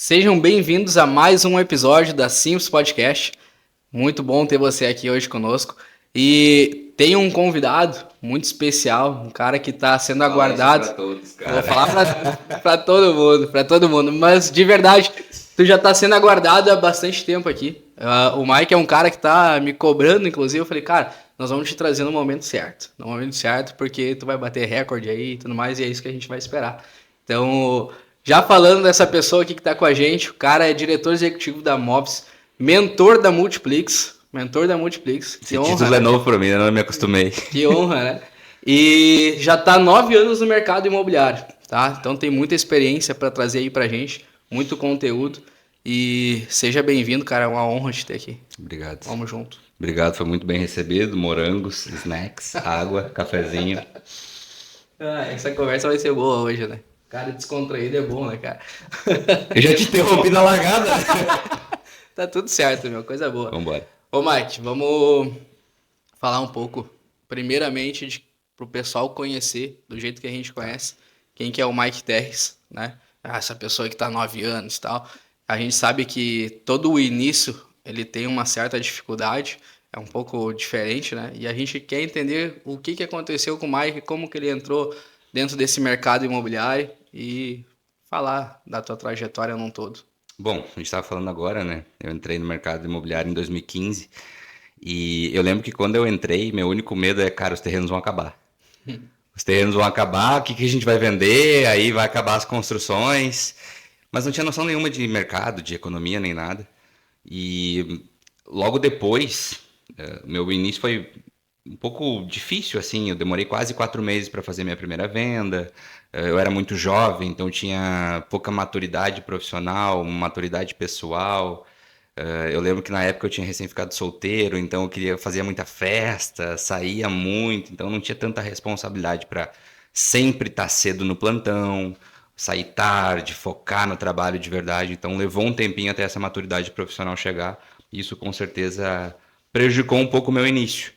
Sejam bem-vindos a mais um episódio da Simples Podcast. Muito bom ter você aqui hoje conosco. E tem um convidado muito especial, um cara que está sendo aguardado. Pra todos, cara. Vou falar para todo mundo. Mas de verdade, tu já está sendo aguardado há bastante tempo aqui. O Mike é um cara que está me cobrando, inclusive. Eu falei, cara, nós vamos te trazer no momento certo. No momento certo, porque tu vai bater recorde aí e tudo mais, e é isso que a gente vai esperar. Então, já falando dessa pessoa aqui que está com a gente, o cara é diretor executivo da Mobs, mentor da Multiplix. Esse título é novo para mim, eu não me acostumei. Que honra, né? E já está 9 anos no mercado imobiliário, tá? Então tem muita experiência para trazer aí pra gente, muito conteúdo. E seja bem-vindo, cara, é uma honra te ter aqui. Obrigado. Vamos junto. Obrigado, foi muito bem recebido. Morangos, snacks, água, cafezinho. Essa conversa vai ser boa hoje, né? Cara descontraído é bom, né, cara? Eu já te interrompi na largada. Tá tudo certo, meu, coisa boa. Vambora. Ô, Mike, vamos falar um pouco, primeiramente, pro pessoal conhecer, do jeito que a gente conhece, quem que é o Mike Terres, né? Essa pessoa que tá há 9 anos e tal. A gente sabe que todo o início, ele tem uma certa dificuldade, é um pouco diferente, né? E a gente quer entender o que aconteceu com o Mike, como que ele entrou dentro desse mercado imobiliário e falar da tua trajetória num todo. Bom, a gente estava falando agora, né? Eu entrei no mercado imobiliário em 2015 e eu lembro que quando eu entrei, meu único medo é, cara, os terrenos vão acabar. Os terrenos vão acabar, o que a gente vai vender? Aí vai acabar as construções. Mas não tinha noção nenhuma de mercado, de economia, nem nada. E logo depois, meu início foi um pouco difícil, assim. Eu demorei quase 4 meses para fazer minha primeira venda. Eu era muito jovem, então tinha pouca maturidade profissional, maturidade pessoal. Eu lembro que na época eu tinha recém ficado solteiro, então eu queria fazer muita festa, saía muito, então não tinha tanta responsabilidade para sempre estar cedo no plantão, sair tarde, focar no trabalho de verdade. Então levou um tempinho até essa maturidade profissional chegar. Isso com certeza prejudicou um pouco o meu início.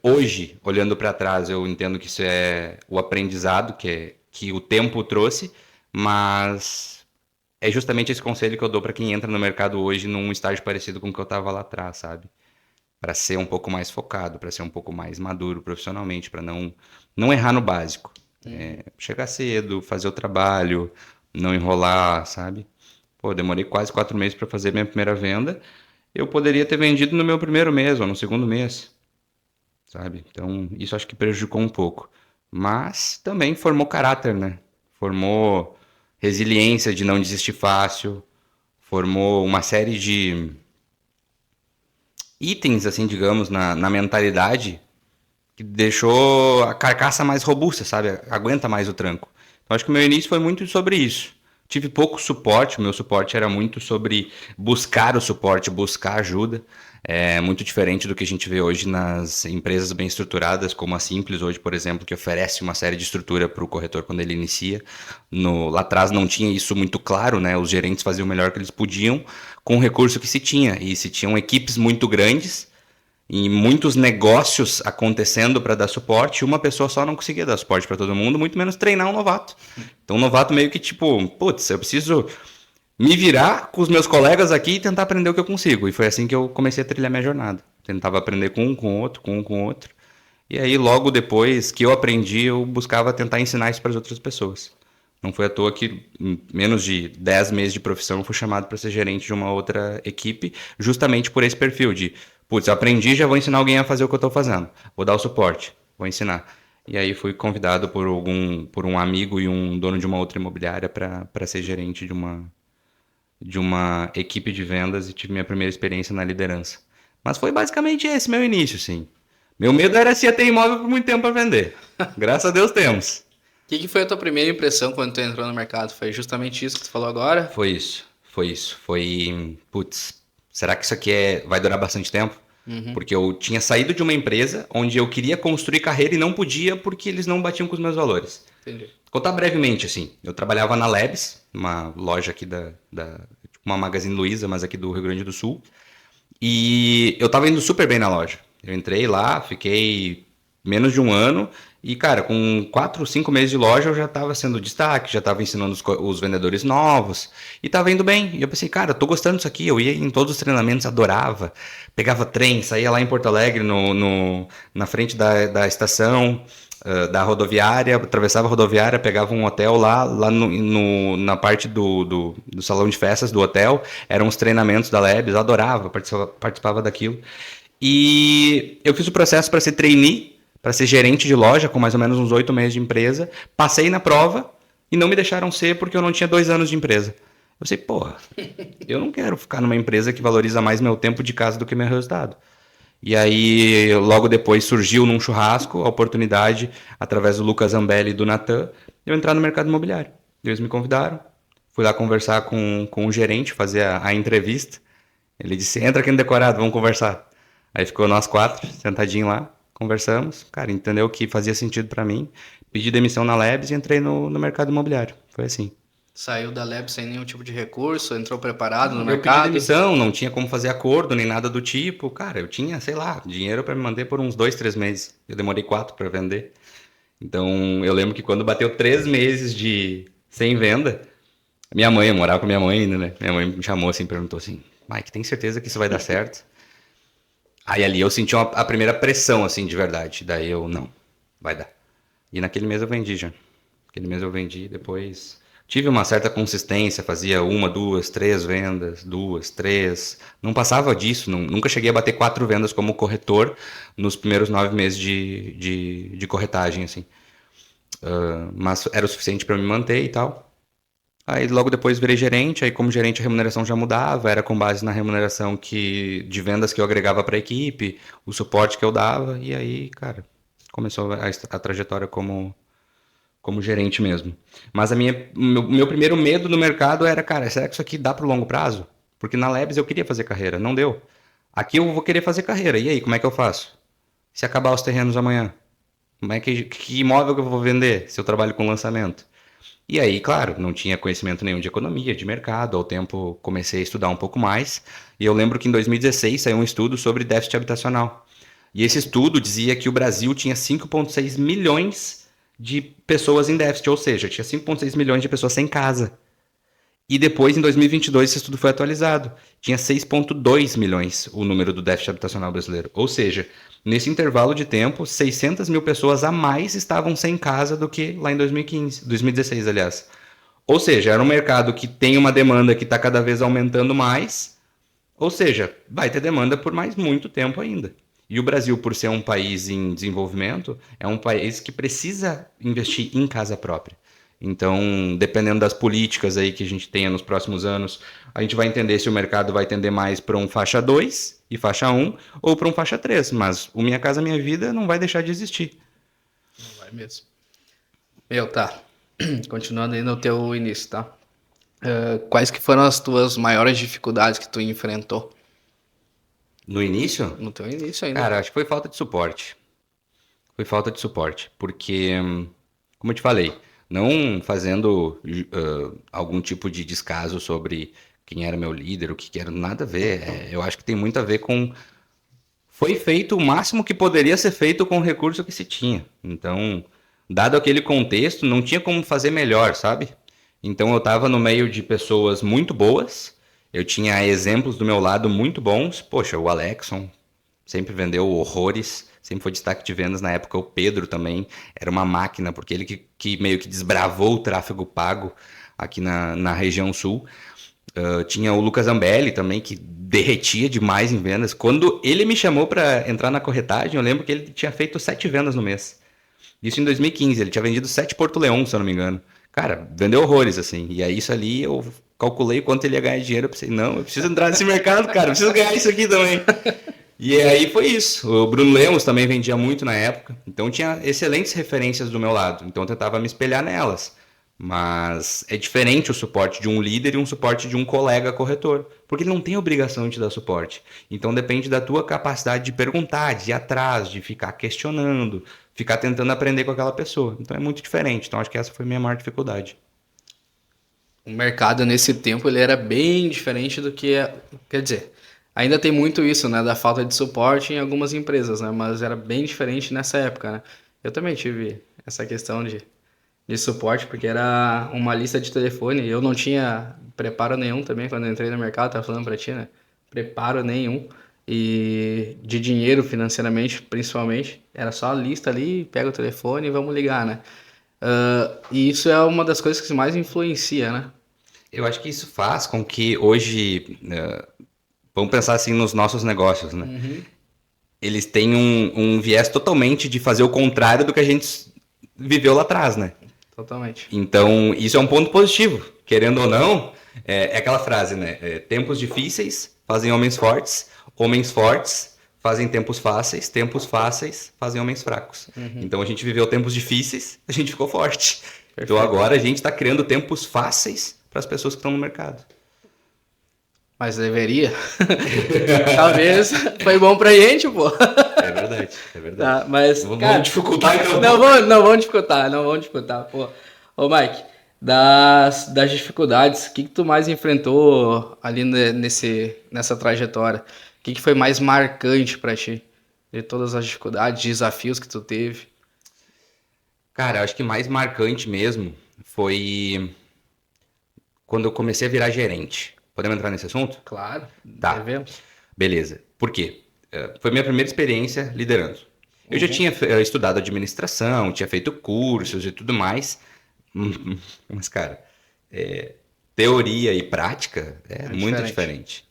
Hoje, olhando para trás, eu entendo que isso é o aprendizado que o tempo trouxe, mas é justamente esse conselho que eu dou para quem entra no mercado hoje num estágio parecido com o que eu estava lá atrás, sabe? Para ser um pouco mais focado, para ser um pouco mais maduro profissionalmente, para não errar no básico. Chegar cedo, fazer o trabalho, não enrolar, sabe? Pô, demorei quase 4 meses para fazer minha primeira venda. Eu poderia ter vendido no meu primeiro mês ou no segundo mês, sabe? Então, isso acho que prejudicou um pouco. Mas também formou caráter, né? Formou resiliência de não desistir fácil, formou uma série de itens, assim, digamos, na mentalidade que deixou a carcaça mais robusta, sabe? Aguenta mais o tranco. Então, acho que o meu início foi muito sobre isso. Tive pouco suporte, o meu suporte era muito sobre buscar o suporte, buscar ajuda. É muito diferente do que a gente vê hoje nas empresas bem estruturadas, como a Simples hoje, por exemplo, que oferece uma série de estrutura para o corretor quando ele inicia. Lá atrás não tinha isso muito claro, né? Os gerentes faziam o melhor que eles podiam com o recurso que se tinha. E se tinham equipes muito grandes e muitos negócios acontecendo para dar suporte, uma pessoa só não conseguia dar suporte para todo mundo, muito menos treinar um novato. Então o novato meio que tipo, putz, eu preciso me virar com os meus colegas aqui e tentar aprender o que eu consigo. E foi assim que eu comecei a trilhar minha jornada. Tentava aprender com um, com outro, com um, com outro. E aí logo depois que eu aprendi, eu buscava tentar ensinar isso para as outras pessoas. Não foi à toa que em menos de 10 meses de profissão eu fui chamado para ser gerente de uma outra equipe, justamente por esse perfil de, putz, eu aprendi, já vou ensinar alguém a fazer o que eu estou fazendo. Vou dar o suporte, vou ensinar. E aí fui convidado por um amigo e um dono de uma outra imobiliária para ser gerente de uma equipe de vendas e tive minha primeira experiência na liderança. Mas foi basicamente esse meu início, sim. Meu medo era se ia ter imóvel por muito tempo para vender. Graças a Deus temos. O que foi a tua primeira impressão quando tu entrou no mercado? Foi justamente isso que tu falou agora? Foi isso. Foi, putz, será que isso aqui vai durar bastante tempo? Porque eu tinha saído de uma empresa onde eu queria construir carreira e não podia porque eles não batiam com os meus valores. Entendi. Vou contar brevemente, assim. Eu trabalhava na Labs, uma loja aqui uma Magazine Luiza, mas aqui do Rio Grande do Sul. E eu tava indo super bem na loja. Eu entrei lá, fiquei menos de um ano E, cara, com 4, 5 meses de loja, eu já estava sendo destaque, já estava ensinando os vendedores novos e estava indo bem. E eu pensei, cara, eu tô gostando disso aqui. Eu ia em todos os treinamentos, adorava. Pegava trem, saía lá em Porto Alegre, na frente da estação, da rodoviária, atravessava a rodoviária, pegava um hotel lá na parte do salão de festas do hotel. Eram os treinamentos da Labs, adorava, participava daquilo. E eu fiz o processo para ser trainee, para ser gerente de loja, com mais ou menos uns 8 meses de empresa. Passei na prova e não me deixaram ser porque eu não tinha 2 anos de empresa. Eu pensei, porra, eu não quero ficar numa empresa que valoriza mais meu tempo de casa do que meu resultado. E aí, logo depois, surgiu num churrasco a oportunidade, através do Lucas Zambelli e do Natan, de eu entrar no mercado imobiliário. Eles me convidaram, fui lá conversar com o gerente, fazer a entrevista. Ele disse, entra aqui no decorado, vamos conversar. Aí ficou nós 4, sentadinho lá, conversamos. Cara, entendeu que fazia sentido para mim. Pedi demissão na Labs e entrei no mercado imobiliário. Foi assim. Saiu da Lab sem nenhum tipo de recurso, entrou preparado no Eu pedi mercado. demissão, não tinha como fazer acordo, nem nada do tipo. Cara, eu tinha, sei lá, dinheiro para me manter por uns 2, 3 meses. Eu demorei 4 para vender. Então, eu lembro que quando bateu 3 meses de sem venda, minha mãe, eu morava com minha mãe ainda, né? Minha mãe me chamou assim, perguntou assim, Mike, tem certeza que isso vai dar certo? Aí ali eu senti a primeira pressão, assim, de verdade. Daí eu, não, vai dar. E naquele mês eu vendi já. Naquele mês eu vendi, depois tive uma certa consistência, fazia 1, 2, 3 vendas, 2, 3. Não passava disso, nunca cheguei a bater 4 vendas como corretor nos primeiros 9 meses de corretagem, assim. Mas era o suficiente para me manter e tal. Aí logo depois virei gerente, aí como gerente a remuneração já mudava, era com base na remuneração de vendas que eu agregava para a equipe, o suporte que eu dava, e aí, cara, começou a trajetória como gerente mesmo. Mas meu primeiro medo no mercado era, cara, será que isso aqui dá para o longo prazo? Porque na Labs eu queria fazer carreira, não deu. Aqui eu vou querer fazer carreira, e aí, como é que eu faço? Se acabar os terrenos amanhã? Que imóvel que eu vou vender se eu trabalho com lançamento? E aí, claro, não tinha conhecimento nenhum de economia, de mercado. Ao tempo, comecei a estudar um pouco mais. E eu lembro que em 2016 saiu um estudo sobre déficit habitacional. E esse estudo dizia que o Brasil tinha 5,6 milhões de pessoas em déficit, ou seja, tinha 5,6 milhões de pessoas sem casa. E depois, em 2022, esse estudo foi atualizado. Tinha 6,2 milhões o número do déficit habitacional brasileiro. Ou seja, nesse intervalo de tempo, 600 mil pessoas a mais estavam sem casa do que lá em 2015, 2016, aliás. Ou seja, era um mercado que tem uma demanda que está cada vez aumentando mais. Ou seja, vai ter demanda por mais muito tempo ainda. E o Brasil, por ser um país em desenvolvimento, é um país que precisa investir em casa própria. Então, dependendo das políticas aí que a gente tenha nos próximos anos, a gente vai entender se o mercado vai tender mais para um faixa 2 e faixa 1 ou para um faixa 3. Mas o Minha Casa Minha Vida não vai deixar de existir. Não vai mesmo. Meu, tá. Continuando aí no teu início, tá? Quais que foram as tuas maiores dificuldades que tu enfrentou No início, no teu início ainda? cara, acho que foi falta de suporte. Foi falta de suporte, porque, como eu te falei, não fazendo algum tipo de descaso sobre quem era meu líder, o que era, nada a ver. Eu acho que tem muito a ver com. Foi feito o máximo que poderia ser feito com o recurso que se tinha. Então, dado aquele contexto, não tinha como fazer melhor, sabe? Então, eu estava no meio de pessoas muito boas, eu tinha exemplos do meu lado muito bons. Poxa, o Alexson sempre vendeu horrores, sempre foi destaque de vendas na época. O Pedro também era uma máquina, porque ele que meio que desbravou o tráfego pago aqui na região sul. Tinha o Lucas Zambelli também, que derretia demais em vendas. Quando ele me chamou para entrar na corretagem, eu lembro que ele tinha feito 7 vendas no mês. Isso em 2015, ele tinha vendido 7 Porto Leão, se eu não me engano. Cara, vendeu horrores, assim. E aí isso ali eu calculei quanto ele ia ganhar de dinheiro. Eu pensei, não, eu preciso entrar nesse mercado, cara, eu preciso ganhar isso aqui também. E aí foi isso. O Bruno Lemos também vendia muito na época. Então tinha excelentes referências do meu lado. Então eu tentava me espelhar nelas. Mas é diferente o suporte de um líder e um suporte de um colega corretor. Porque ele não tem obrigação de te dar suporte. Então depende da tua capacidade de perguntar, de ir atrás, de ficar questionando, ficar tentando aprender com aquela pessoa. Então é muito diferente. Então acho que essa foi a minha maior dificuldade. O mercado nesse tempo ele era bem diferente do que quer dizer, ainda tem muito isso, né, da falta de suporte em algumas empresas, né, mas era bem diferente nessa época, né? Eu também tive essa questão de suporte, porque era uma lista de telefone. Eu não tinha preparo nenhum também quando eu entrei no mercado, tava falando pra ti, né? Preparo nenhum. E de dinheiro financeiramente, principalmente. Era só a lista ali, pega o telefone e vamos ligar, né? E isso é uma das coisas que mais influencia, né? Eu acho que isso faz com que hoje, vamos pensar assim nos nossos negócios, né? Eles têm um viés totalmente de fazer o contrário do que a gente viveu lá atrás, né? Totalmente. Então, isso é um ponto positivo. Querendo ou não, é aquela frase, né? Tempos difíceis fazem homens fortes fazem tempos fáceis fazem homens fracos. Então, a gente viveu tempos difíceis, a gente ficou forte. Então, agora a gente está criando tempos fáceis para as pessoas que estão no mercado. Mas deveria. Talvez foi bom pra gente, pô. É verdade, é verdade. Tá, mas, Vamos cara, dificultar então. não vamos dificultar, não vamos dificultar, pô. Ô, Mike, das dificuldades, o que tu mais enfrentou ali nessa trajetória? O que foi mais marcante pra ti? De todas as dificuldades, desafios que tu teve? Cara, eu acho que mais marcante mesmo foi quando eu comecei a virar gerente. Podemos entrar nesse assunto? Claro, Tá. devemos. Beleza. Por quê? Foi minha primeira experiência liderando. Eu já tinha estudado administração, tinha feito cursos e tudo mais. Mas, cara, teoria e prática é muito diferente.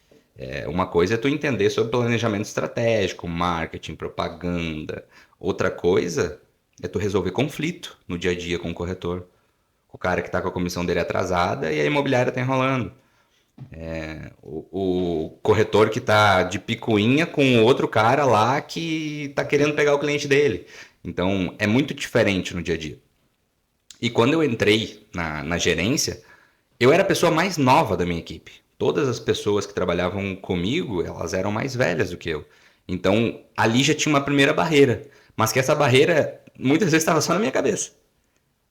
Uma coisa é tu entender sobre planejamento estratégico, marketing, propaganda. Outra coisa é tu resolver conflito no dia a dia com o corretor. O cara que está com a comissão dele atrasada e a imobiliária está enrolando. O corretor que está de picuinha com outro cara lá que está querendo pegar o cliente dele. Então, é muito diferente no dia a dia. E quando eu entrei na gerência, eu era a pessoa mais nova da minha equipe. Todas as pessoas que trabalhavam comigo, elas eram mais velhas do que eu. Então, ali já tinha uma primeira barreira. Mas que essa barreira, muitas vezes, estava só na minha cabeça.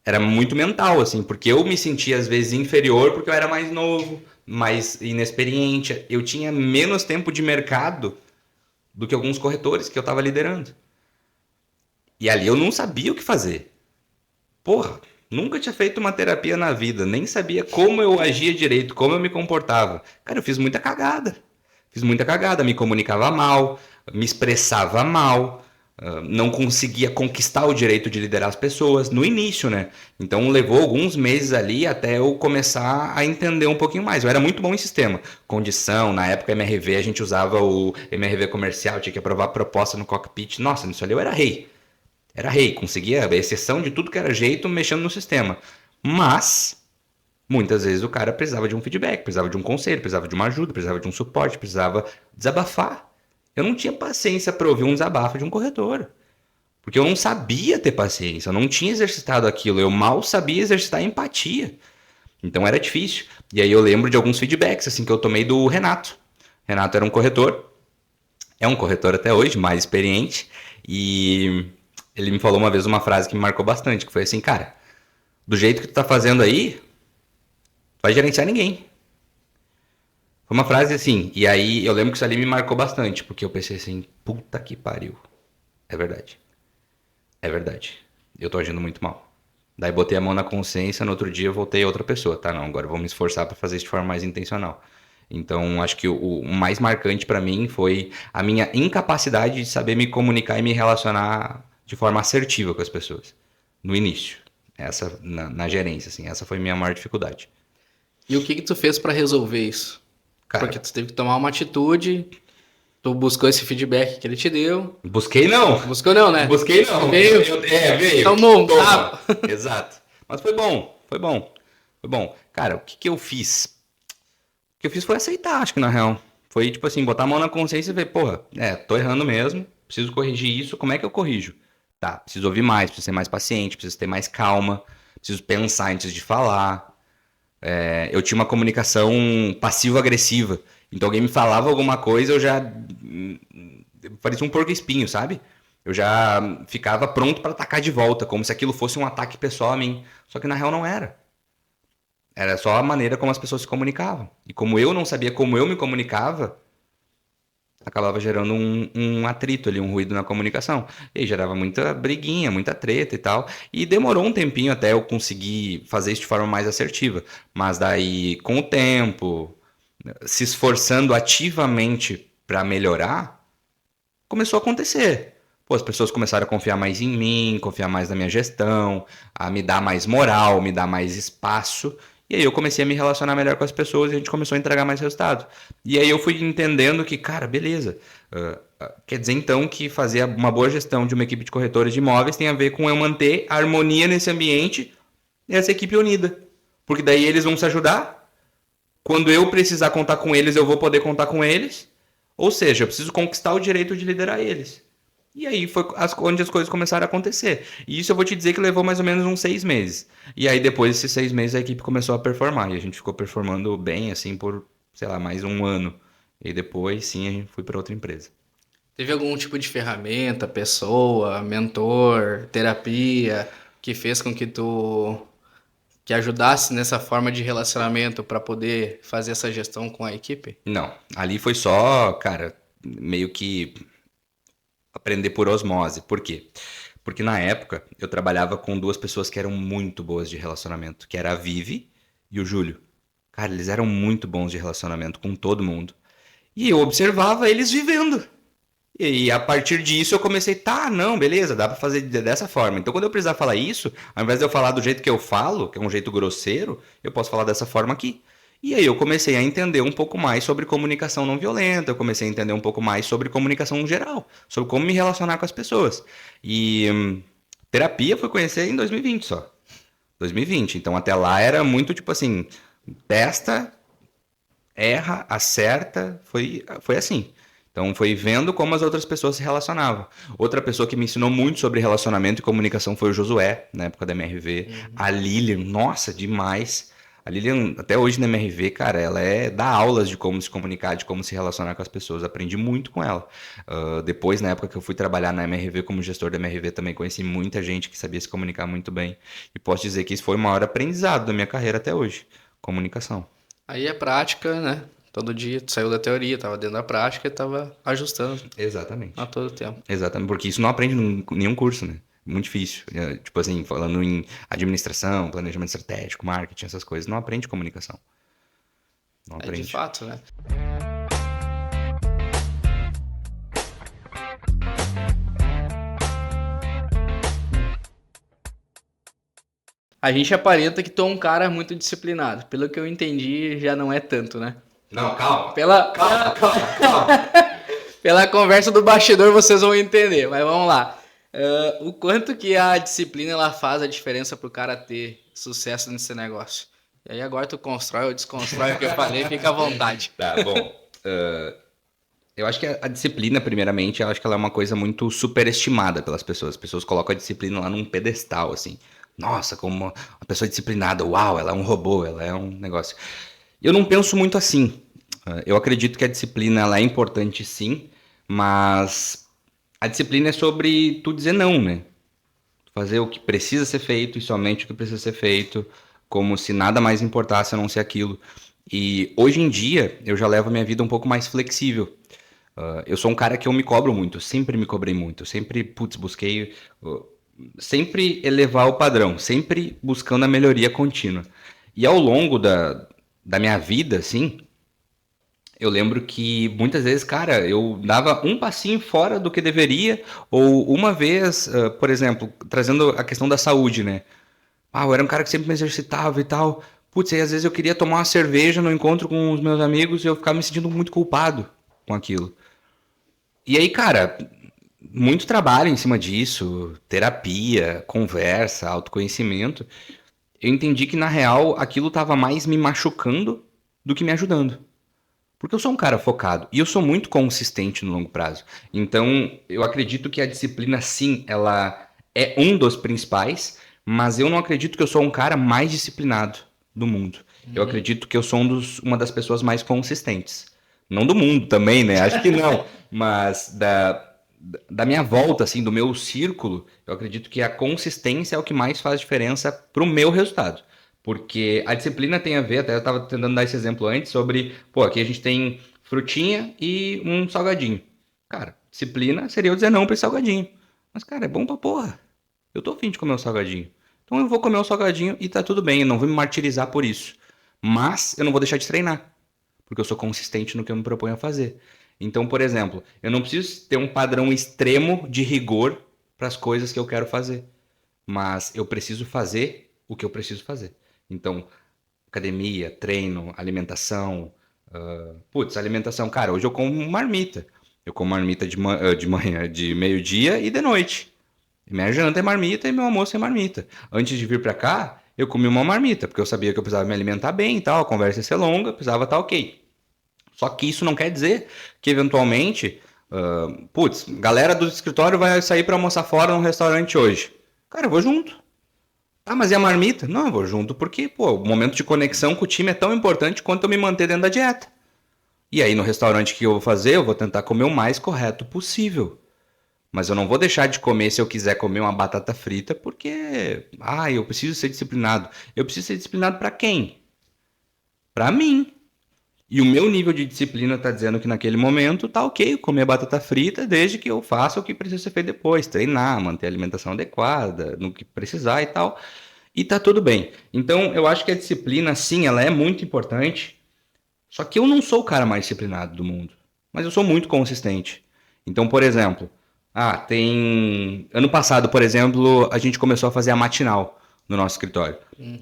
Era muito mental, assim, porque eu me sentia, às vezes, inferior porque eu era mais novo, mais inexperiente. Eu tinha menos tempo de mercado do que alguns corretores que eu estava liderando. E ali eu não sabia o que fazer. Porra, nunca tinha feito uma terapia na vida, nem sabia como eu agia direito, como eu me comportava. Cara, eu fiz muita cagada. Me comunicava mal, me expressava mal, não conseguia conquistar o direito de liderar as pessoas no início, né? Então levou alguns meses ali até eu começar a entender um pouquinho mais. Eu era muito bom em sistema, condição, na época MRV a gente usava o MRV comercial, tinha que aprovar proposta no cockpit. Nossa, nisso ali eu era rei. Era rei, conseguia a exceção de tudo que era jeito mexendo no sistema. Mas muitas vezes o cara precisava de um feedback, precisava de um conselho, precisava de uma ajuda, precisava de um suporte, precisava desabafar. Eu não tinha paciência para ouvir um desabafo de um corretor. Porque eu não sabia ter paciência, eu não tinha exercitado aquilo, eu mal sabia exercitar a empatia. Então era difícil. E aí eu lembro de alguns feedbacks assim que eu tomei do Renato. Renato era um corretor, é um corretor até hoje, mais experiente, e ele me falou uma vez uma frase que me marcou bastante, que foi assim, cara, do jeito que tu tá fazendo aí, vai gerenciar ninguém. Foi uma frase assim, e aí eu lembro que isso ali me marcou bastante, porque eu pensei assim, puta que pariu. É verdade. É verdade. Eu tô agindo muito mal. Daí botei a mão na consciência, no outro dia eu voltei a outra pessoa. Tá, não, agora eu vou me esforçar pra fazer isso de forma mais intencional. Então, acho que o mais marcante pra mim foi a minha incapacidade de saber me comunicar e me relacionar de forma assertiva com as pessoas. No início. Essa, na gerência, assim, essa foi a minha maior dificuldade. E o que tu fez pra resolver isso? Cara, Porque tu teve que tomar uma atitude, tu buscou esse feedback que ele te deu. busquei não. Buscou não, né? Busquei não. Veio. Veio. Tomou um Toma. tapa. Exato. Mas foi bom, foi bom. Foi bom. Cara, o que eu fiz? O que eu fiz foi aceitar, acho que na real. Foi tipo assim, botar a mão na consciência e ver, porra, tô errando mesmo, preciso corrigir isso, como é que eu corrijo? Tá, preciso ouvir mais, preciso ser mais paciente, preciso ter mais calma, preciso pensar antes de falar. Eu tinha uma comunicação passivo-agressiva. Então alguém me falava alguma coisa, eu já parecia um porco-espinho, sabe? Eu já ficava pronto para atacar de volta, como se aquilo fosse um ataque pessoal a mim. Só que na real não era. Era só a maneira como as pessoas se comunicavam. E como eu não sabia como eu me comunicava, acabava gerando um atrito ali, um ruído na comunicação. E aí gerava muita briguinha, muita treta e tal. E demorou um tempinho até eu conseguir fazer isso de forma mais assertiva. Mas daí, com o tempo, se esforçando ativamente para melhorar, começou a acontecer. Pô, as pessoas começaram a confiar mais em mim, confiar mais na minha gestão, a me dar mais moral, me dar mais espaço. E aí eu comecei a me relacionar melhor com as pessoas e a gente começou a entregar mais resultado. E aí eu fui entendendo que, cara, beleza. Quer dizer então que fazer uma boa gestão de uma equipe de corretores de imóveis tem a ver com eu manter a harmonia nesse ambiente e essa equipe unida. Porque daí eles vão se ajudar. Quando eu precisar contar com eles, eu vou poder contar com eles. Ou seja, eu preciso conquistar o direito de liderar eles. E aí foi onde as coisas começaram a acontecer. E isso eu vou te dizer que levou mais ou menos uns 6 meses. E aí depois desses 6 meses a equipe começou a performar. E a gente ficou performando bem, assim, por, sei lá, mais um ano. E depois, sim, a gente foi para outra empresa. Teve algum tipo de ferramenta, pessoa, mentor, terapia, que fez com que tu que ajudasse nessa forma de relacionamento para poder fazer essa gestão com a equipe? Não, ali foi só, cara, meio que aprender por osmose. Por quê? Porque na época eu trabalhava com duas pessoas que eram muito boas de relacionamento, que era a Vivi e o Júlio. Cara, eles eram muito bons de relacionamento com todo mundo. E eu observava eles vivendo. E a partir disso eu comecei, tá, não, beleza, dá pra fazer dessa forma. Então quando eu precisar falar isso, ao invés de eu falar do jeito que eu falo, que é um jeito grosseiro, eu posso falar dessa forma aqui. E aí eu comecei a entender um pouco mais sobre comunicação não violenta, eu comecei a entender um pouco mais sobre comunicação no geral, sobre como me relacionar com as pessoas. E terapia foi conhecer em 2020 só. 2020. Então até lá era muito tipo assim, testa, erra, acerta, foi assim. Então foi vendo como as outras pessoas se relacionavam. Outra pessoa que me ensinou muito sobre relacionamento e comunicação foi o Josué, na época da MRV. A Lilian, nossa, demais. A Lilian, até hoje na MRV, cara, ela dá aulas de como se comunicar, de como se relacionar com as pessoas. Aprendi muito com ela. Depois, na época que eu fui trabalhar na MRV como gestor da MRV, também conheci muita gente que sabia se comunicar muito bem. E posso dizer que isso foi o maior aprendizado da minha carreira até hoje. Comunicação. Aí é prática, né? Todo dia tu saiu da teoria, tava dentro da prática e tava ajustando Exatamente. a todo tempo. Exatamente, porque isso não aprende em nenhum curso, né? Muito difícil. Tipo assim, falando em administração, planejamento estratégico, marketing, essas coisas, não aprende comunicação. Não É de aprende. fato, né? A gente aparenta que tu é um cara muito disciplinado. Pelo que eu entendi, já não é tanto, né? Não, calma. Pela Pela conversa do bastidor vocês vão entender, mas vamos lá. O quanto que a disciplina ela faz a diferença pro cara ter sucesso nesse negócio? E aí agora tu constrói ou desconstrói o que eu falei, fica à vontade. Tá, bom. Eu acho que a disciplina, primeiramente, eu acho que ela é uma coisa muito superestimada pelas pessoas. As pessoas colocam a disciplina lá num pedestal, assim. Nossa, como uma pessoa disciplinada, uau, ela é um robô, ela é um negócio. Eu não penso muito assim. Eu acredito que a disciplina ela é importante, sim, mas a disciplina é sobre tu dizer não, né? Fazer o que precisa ser feito e somente o que precisa ser feito, como se nada mais importasse a não ser aquilo. E hoje em dia eu já levo a minha vida um pouco mais flexível. Eu sou um cara que eu me cobro muito, sempre me cobrei muito, sempre, busquei sempre elevar o padrão, sempre buscando a melhoria contínua. E ao longo da minha vida, assim, eu lembro que muitas vezes, cara, eu dava um passinho fora do que deveria, ou uma vez, por exemplo, trazendo a questão da saúde, né? Eu era um cara que sempre me exercitava e tal. Putz, aí às vezes eu queria tomar uma cerveja no encontro com os meus amigos e eu ficava me sentindo muito culpado com aquilo. E aí, cara, muito trabalho em cima disso, terapia, conversa, autoconhecimento. Eu entendi que, na real, aquilo estava mais me machucando do que me ajudando. Porque eu sou um cara focado e eu sou muito consistente no longo prazo. Então, eu acredito que a disciplina, sim, ela é um dos principais, mas eu não acredito que eu sou um cara mais disciplinado do mundo. Eu acredito que eu sou uma das pessoas mais consistentes. Não do mundo também, né? Acho que não. Mas da minha volta, assim, do meu círculo, eu acredito que a consistência é o que mais faz diferença pro meu resultado. Porque a disciplina tem a ver, até eu estava tentando dar esse exemplo antes, sobre, pô, aqui a gente tem frutinha e um salgadinho. Cara, disciplina seria eu dizer não pra esse salgadinho. Mas, cara, é bom pra porra. Eu tô afim de comer o salgadinho. Então eu vou comer o salgadinho e tá tudo bem, eu não vou me martirizar por isso. Mas eu não vou deixar de treinar, porque eu sou consistente no que eu me proponho a fazer. Então, por exemplo, eu não preciso ter um padrão extremo de rigor para as coisas que eu quero fazer, mas eu preciso fazer o que eu preciso fazer. Então, academia, treino, alimentação. Alimentação, cara, hoje eu como marmita. Eu como marmita de manhã, de meio-dia e de noite. Minha janta é marmita e meu almoço é marmita. Antes de vir pra cá, eu comi uma marmita, porque eu sabia que eu precisava me alimentar bem e tal, a conversa ia ser longa, precisava estar ok. Só que isso não quer dizer que eventualmente, galera do escritório vai sair pra almoçar fora num restaurante hoje. Cara, eu vou junto. Ah, mas e a marmita? Não, eu vou junto porque, pô, o momento de conexão com o time é tão importante quanto eu me manter dentro da dieta. E aí no restaurante que eu vou fazer, eu vou tentar comer o mais correto possível. Mas eu não vou deixar de comer se eu quiser comer uma batata frita, porque, eu preciso ser disciplinado. Eu preciso ser disciplinado para quem? Para mim. E o meu nível de disciplina tá dizendo que naquele momento tá ok comer batata frita, desde que eu faça o que precisa ser feito depois, treinar, manter a alimentação adequada, no que precisar e tal. E tá tudo bem. Então, eu acho que a disciplina, sim, ela é muito importante. Só que eu não sou o cara mais disciplinado do mundo, mas eu sou muito consistente. Então, por exemplo, tem. Ano passado, por exemplo, a gente começou a fazer a matinal no nosso escritório.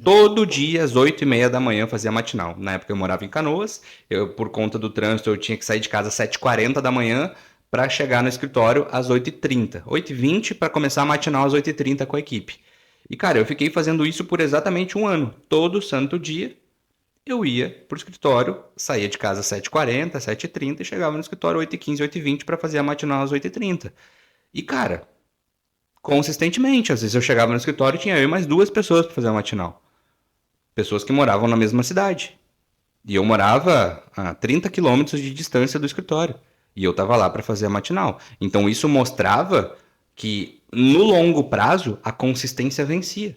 Todo dia, às 8h30 da manhã, eu fazia a matinal. Na época eu morava em Canoas, por conta do trânsito, eu tinha que sair de casa às 7h40 da manhã para chegar no escritório às 8h30. 8h20 para começar a matinal às 8h30 com a equipe. E, cara, eu fiquei fazendo isso por exatamente um ano. Todo santo dia, eu ia pro escritório, saía de casa às 7h40, 7h30 e chegava no escritório 8h15, 8h20 para fazer a matinal às 8h30. E, cara, consistentemente, às vezes eu chegava no escritório e tinha eu e mais duas pessoas para fazer a matinal. Pessoas que moravam na mesma cidade. E eu morava a 30 quilômetros de distância do escritório. E eu tava lá para fazer a matinal. Então isso mostrava que no longo prazo a consistência vencia.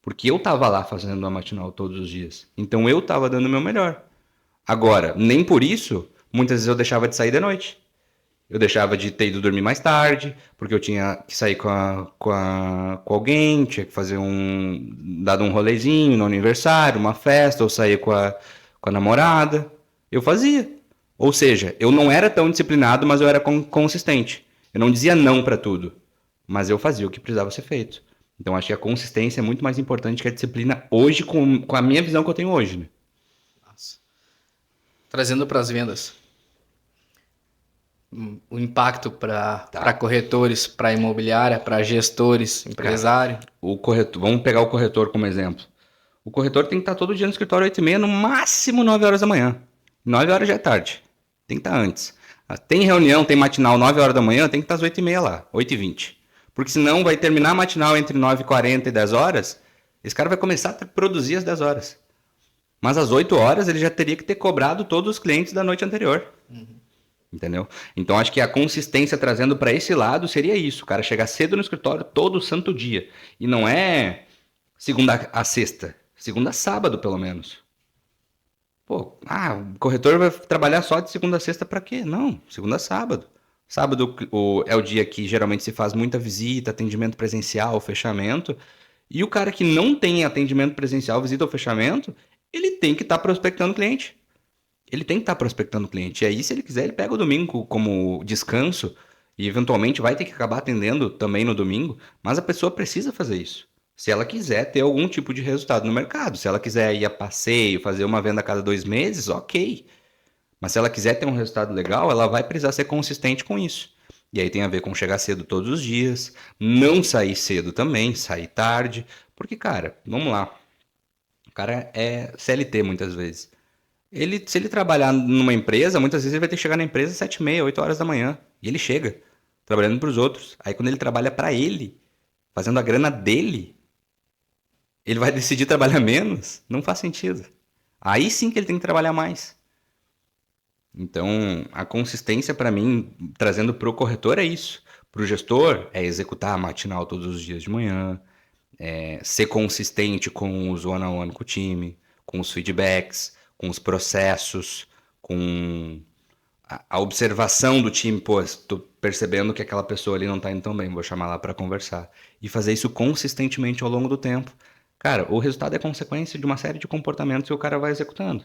Porque eu tava lá fazendo a matinal todos os dias. Então eu tava dando o meu melhor. Agora, nem por isso, muitas vezes eu deixava de sair de noite. Eu deixava de ter ido dormir mais tarde, porque eu tinha que sair com alguém, tinha que fazer dado um rolezinho no aniversário, uma festa, ou sair com a namorada. Eu fazia. Ou seja, eu não era tão disciplinado, mas eu era consistente. Eu não dizia não para tudo, mas eu fazia o que precisava ser feito. Então acho que a consistência é muito mais importante que a disciplina hoje, com a minha visão que eu tenho hoje, né? Nossa. Trazendo para as vendas, o impacto para corretores, para imobiliária, para gestores, empresário. Vamos pegar o corretor como exemplo. O corretor tem que estar todo dia no escritório 8h30, no máximo 9 horas da manhã. 9 horas já é tarde. Tem que estar antes. Tem reunião, tem matinal 9 horas da manhã, tem que estar às 8h30 lá, 8h20. Porque senão vai terminar a matinal entre 9h40 e 10 horas, esse cara vai começar a produzir às 10 horas. Mas às 8 horas ele já teria que ter cobrado todos os clientes da noite anterior. Entendeu? Então acho que a consistência trazendo para esse lado seria isso, o cara chegar cedo no escritório todo santo dia. E não é segunda a sexta, segunda a sábado pelo menos. Pô, o corretor vai trabalhar só de segunda a sexta para quê? Não, segunda a sábado. Sábado é o dia que geralmente se faz muita visita, atendimento presencial, fechamento. E o cara que não tem atendimento presencial, visita ou fechamento, ele tem que estar prospectando cliente. Ele tem que estar prospectando cliente. E aí, se ele quiser, ele pega o domingo como descanso e eventualmente vai ter que acabar atendendo também no domingo. Mas a pessoa precisa fazer isso. Se ela quiser ter algum tipo de resultado no mercado. Se ela quiser ir a passeio, fazer uma venda a cada 2 meses, ok. Mas se ela quiser ter um resultado legal, ela vai precisar ser consistente com isso. E aí tem a ver com chegar cedo todos os dias, não sair cedo também, sair tarde. Porque, cara, vamos lá. O cara é CLT muitas vezes. Se ele trabalhar numa empresa, muitas vezes ele vai ter que chegar na empresa às 7h30, 8 horas da manhã. E ele chega, trabalhando para os outros. Aí quando ele trabalha para ele, fazendo a grana dele, ele vai decidir trabalhar menos? Não faz sentido. Aí sim que ele tem que trabalhar mais. Então, a consistência para mim, trazendo para o corretor, é isso. Para o gestor, é executar a matinal todos os dias de manhã, ser consistente com os one-on-one com o time, com os feedbacks, com os processos, com a observação do time, pô, tô percebendo que aquela pessoa ali não tá indo tão bem, vou chamar lá para conversar. E fazer isso consistentemente ao longo do tempo. Cara, o resultado é consequência de uma série de comportamentos que o cara vai executando.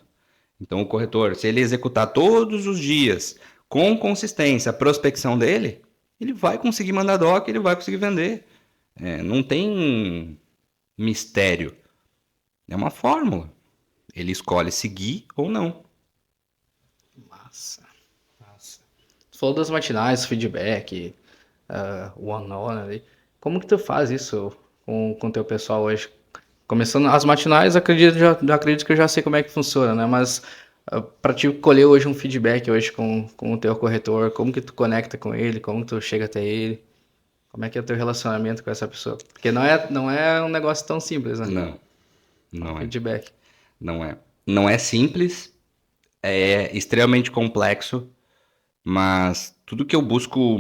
Então, o corretor, se ele executar todos os dias, com consistência, a prospecção dele, ele vai conseguir mandar doc, ele vai conseguir vender. Não tem mistério. É uma fórmula. Ele escolhe seguir ou não. Massa. Tu falou das matinais, feedback, one-on-one ali. Como que tu faz isso com teu pessoal hoje? Começando as matinais, acredito que eu já sei como é que funciona, né? Mas para te colher hoje um feedback hoje com o teu corretor, como que tu conecta com ele, como que tu chega até ele, como é que é o teu relacionamento com essa pessoa? Porque não é um negócio tão simples, né? Não, não é. Feedback. Não é. Não é simples, é extremamente complexo, mas tudo que eu busco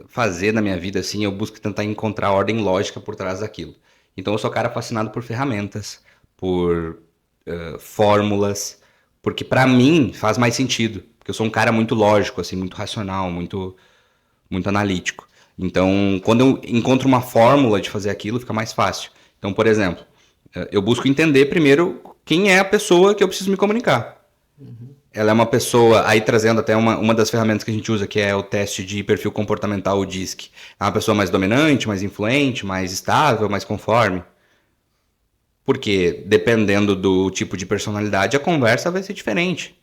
fazer na minha vida, assim, eu busco tentar encontrar ordem lógica por trás daquilo. Então eu sou cara fascinado por ferramentas, por fórmulas, porque pra mim faz mais sentido, porque eu sou um cara muito lógico, assim, muito racional, muito analítico. Então, quando eu encontro uma fórmula de fazer aquilo, fica mais fácil. Então, por exemplo, eu busco entender primeiro quem é a pessoa que eu preciso me comunicar. Ela é uma pessoa, aí trazendo até uma das ferramentas que a gente usa, que é o teste de perfil comportamental, o DISC. É uma pessoa mais dominante, mais influente, mais estável, mais conforme. Porque, dependendo do tipo de personalidade, a conversa vai ser diferente.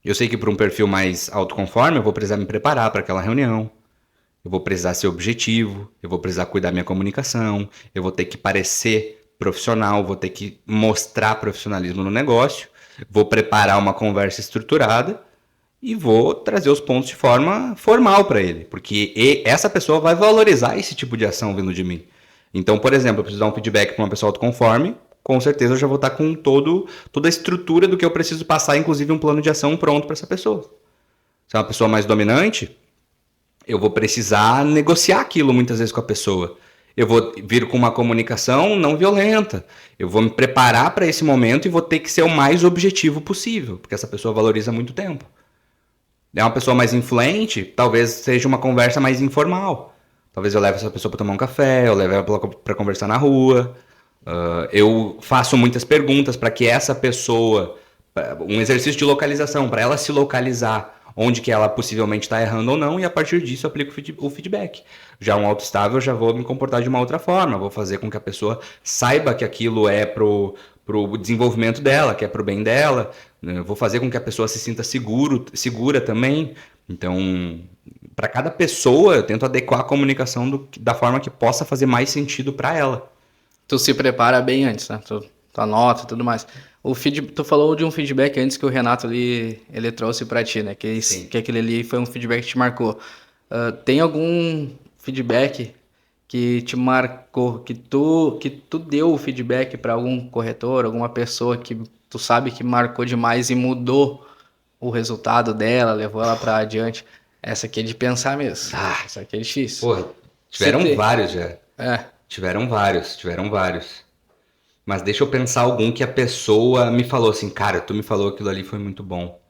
Eu sei que para um perfil mais autoconforme, eu vou precisar me preparar para aquela reunião. Eu vou precisar ser objetivo, eu vou precisar cuidar da minha comunicação, eu vou ter que parecer profissional, vou ter que mostrar profissionalismo no negócio, vou preparar uma conversa estruturada e vou trazer os pontos de forma formal para ele, porque essa pessoa vai valorizar esse tipo de ação vindo de mim. Então, por exemplo, eu preciso dar um feedback para uma pessoa autoconforme, com certeza eu já vou estar com toda a estrutura do que eu preciso passar, inclusive um plano de ação pronto para essa pessoa. Se é uma pessoa mais dominante, eu vou precisar negociar aquilo muitas vezes com a pessoa. Eu vou vir com uma comunicação não violenta. Eu vou me preparar para esse momento e vou ter que ser o mais objetivo possível, porque essa pessoa valoriza muito tempo. É uma pessoa mais influente, talvez seja uma conversa mais informal. Talvez eu leve essa pessoa para tomar um café, eu leve ela para conversar na rua. Eu faço muitas perguntas para que essa pessoa, um exercício de localização, para ela se localizar onde que ela possivelmente está errando ou não, e a partir disso eu aplico o feedback. Já um autoestável, eu já vou me comportar de uma outra forma, vou fazer com que a pessoa saiba que aquilo é pro desenvolvimento dela, que é pro bem dela, né? Vou fazer com que a pessoa se sinta segura também. Então, para cada pessoa, eu tento adequar a comunicação da forma que possa fazer mais sentido para ela. Tu se prepara bem antes, né? Tu anota e tudo mais. Tu falou de um feedback antes que o Renato ali, ele trouxe pra ti, né? Que aquele ali foi um feedback que te marcou. Tem algum feedback que te marcou, que tu deu o feedback pra algum corretor, alguma pessoa que tu sabe que marcou demais e mudou o resultado dela, levou ela pra adiante? Essa aqui é de pensar mesmo. Essa aqui é difícil. Porra, tiveram vários já. É. Tiveram vários. Mas deixa eu pensar algum que a pessoa me falou assim, cara, tu me falou aquilo ali, foi muito bom.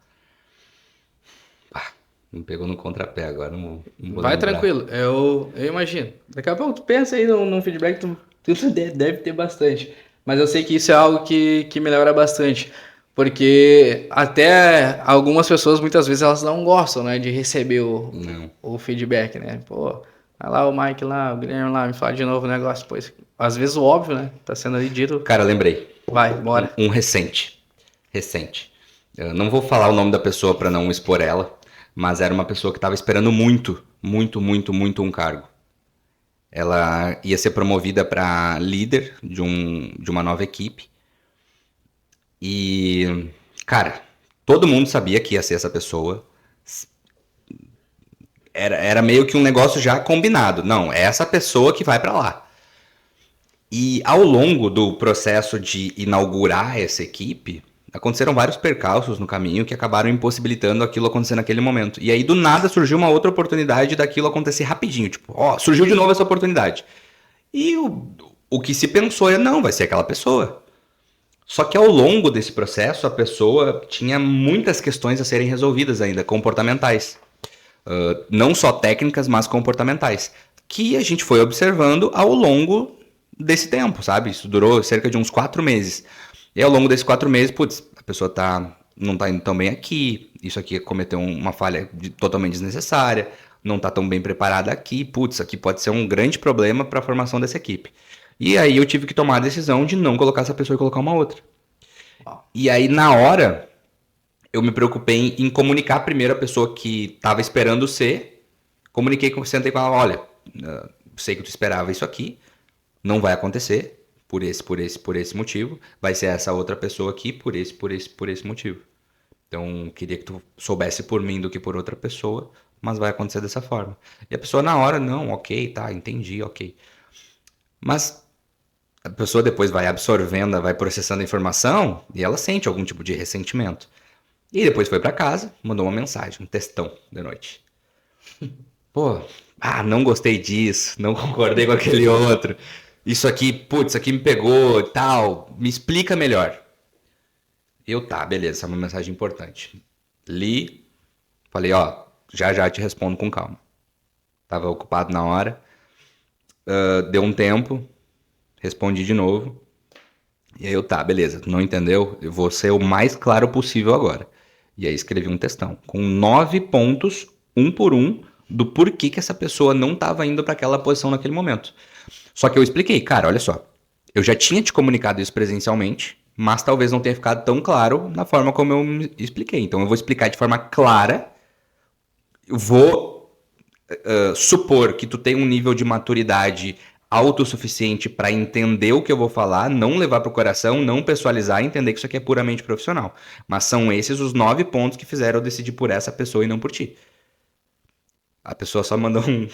Me pegou no contrapé agora, não vou Vai lembrar. tranquilo, eu imagino. Daqui a pouco tu pensa aí num feedback, tu deve ter bastante. Mas eu sei que isso é algo que melhora bastante. Porque até algumas pessoas, muitas vezes, elas não gostam, né, de receber o feedback, né? Pô, vai lá o Mike lá, o Guilherme lá, me fala de novo o negócio. Pois, às vezes o óbvio, né? Tá sendo ali dito. Cara, lembrei. Vai, bora. Um recente. Eu não vou falar o nome da pessoa para não expor ela, mas era uma pessoa que estava esperando muito um cargo. Ela ia ser promovida para líder de uma nova equipe. E, cara, todo mundo sabia que ia ser essa pessoa. Era meio que um negócio já combinado. Não, é essa pessoa que vai para lá. E ao longo do processo de inaugurar essa equipe, aconteceram vários percalços no caminho que acabaram impossibilitando aquilo acontecer naquele momento. E aí, do nada, surgiu uma outra oportunidade daquilo acontecer rapidinho. Tipo, surgiu de novo essa oportunidade. E o que se pensou não, vai ser aquela pessoa. Só que ao longo desse processo, a pessoa tinha muitas questões a serem resolvidas ainda, comportamentais. Não só técnicas, mas comportamentais. Que a gente foi observando ao longo desse tempo, sabe? Isso durou cerca de uns 4 meses. E ao longo desses 4 meses, putz, a pessoa não tá indo tão bem aqui, isso aqui cometeu uma falha totalmente desnecessária, não tá tão bem preparada aqui, putz, aqui pode ser um grande problema para a formação dessa equipe. E aí eu tive que tomar a decisão de não colocar essa pessoa e colocar uma outra. E aí na hora eu me preocupei em comunicar primeiro a pessoa que estava esperando ser, sentei com ela, olha, sei que tu esperava isso aqui, não vai acontecer por esse motivo, vai ser essa outra pessoa aqui por esse motivo. Então, queria que tu soubesse por mim do que por outra pessoa, mas vai acontecer dessa forma. E a pessoa na hora, não, ok, tá, entendi, ok. Mas a pessoa depois vai absorvendo, vai processando a informação e ela sente algum tipo de ressentimento. E depois foi pra casa, mandou uma mensagem, um textão de noite. Pô, não gostei disso, não concordei com aquele outro. Isso aqui, putz, isso aqui me pegou e tal. Me explica melhor. Tá, beleza, essa é uma mensagem importante. Li, falei, ó, já te respondo com calma. Tava ocupado na hora. Deu um tempo, respondi de novo. E aí tá, beleza, tu não entendeu? Eu vou ser o mais claro possível agora. E aí escrevi um textão com 9 pontos, um por um, do porquê que essa pessoa não estava indo para aquela posição naquele momento. Só que eu expliquei, cara, olha só, eu já tinha te comunicado isso presencialmente, mas talvez não tenha ficado tão claro na forma como eu me expliquei. Então eu vou explicar de forma clara, eu vou supor que tu tem um nível de maturidade autossuficiente para entender o que eu vou falar, não levar para o coração, não pessoalizar e entender que isso aqui é puramente profissional. Mas são esses os 9 pontos que fizeram eu decidir por essa pessoa e não por ti. A pessoa só mandou um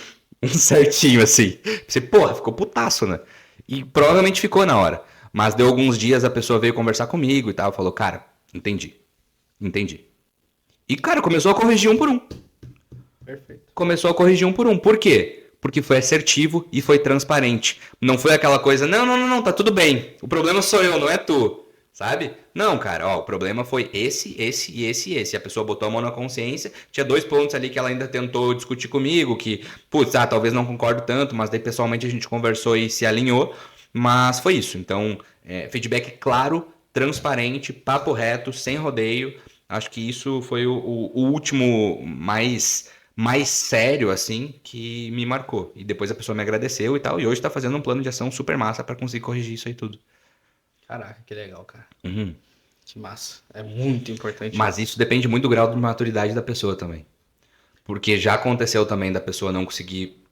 certinho assim. Você, porra, ficou putaço, né? E provavelmente ficou na hora. Mas deu alguns dias, a pessoa veio conversar comigo e tal, falou, cara, entendi. E, cara, começou a corrigir um por um. Perfeito. Começou a corrigir um por um. Por quê? Porque foi assertivo e foi transparente. Não foi aquela coisa, não, tá tudo bem. O problema sou eu, não é tu. Sabe? Não, cara, ó, o problema foi esse. A pessoa botou a mão na consciência, tinha 2 pontos ali que ela ainda tentou discutir comigo, que, putz, talvez não concordo tanto, mas daí pessoalmente a gente conversou e se alinhou, mas foi isso. Então, feedback claro, transparente, papo reto, sem rodeio. Acho que isso foi o último mais sério, assim, que me marcou. E depois a pessoa me agradeceu e tal, e hoje tá fazendo um plano de ação super massa para conseguir corrigir isso aí tudo. Caraca, que legal, cara. Uhum. Que massa. É muito importante. Mas isso depende muito do grau de maturidade da pessoa também. Porque já aconteceu também da pessoa não conseguir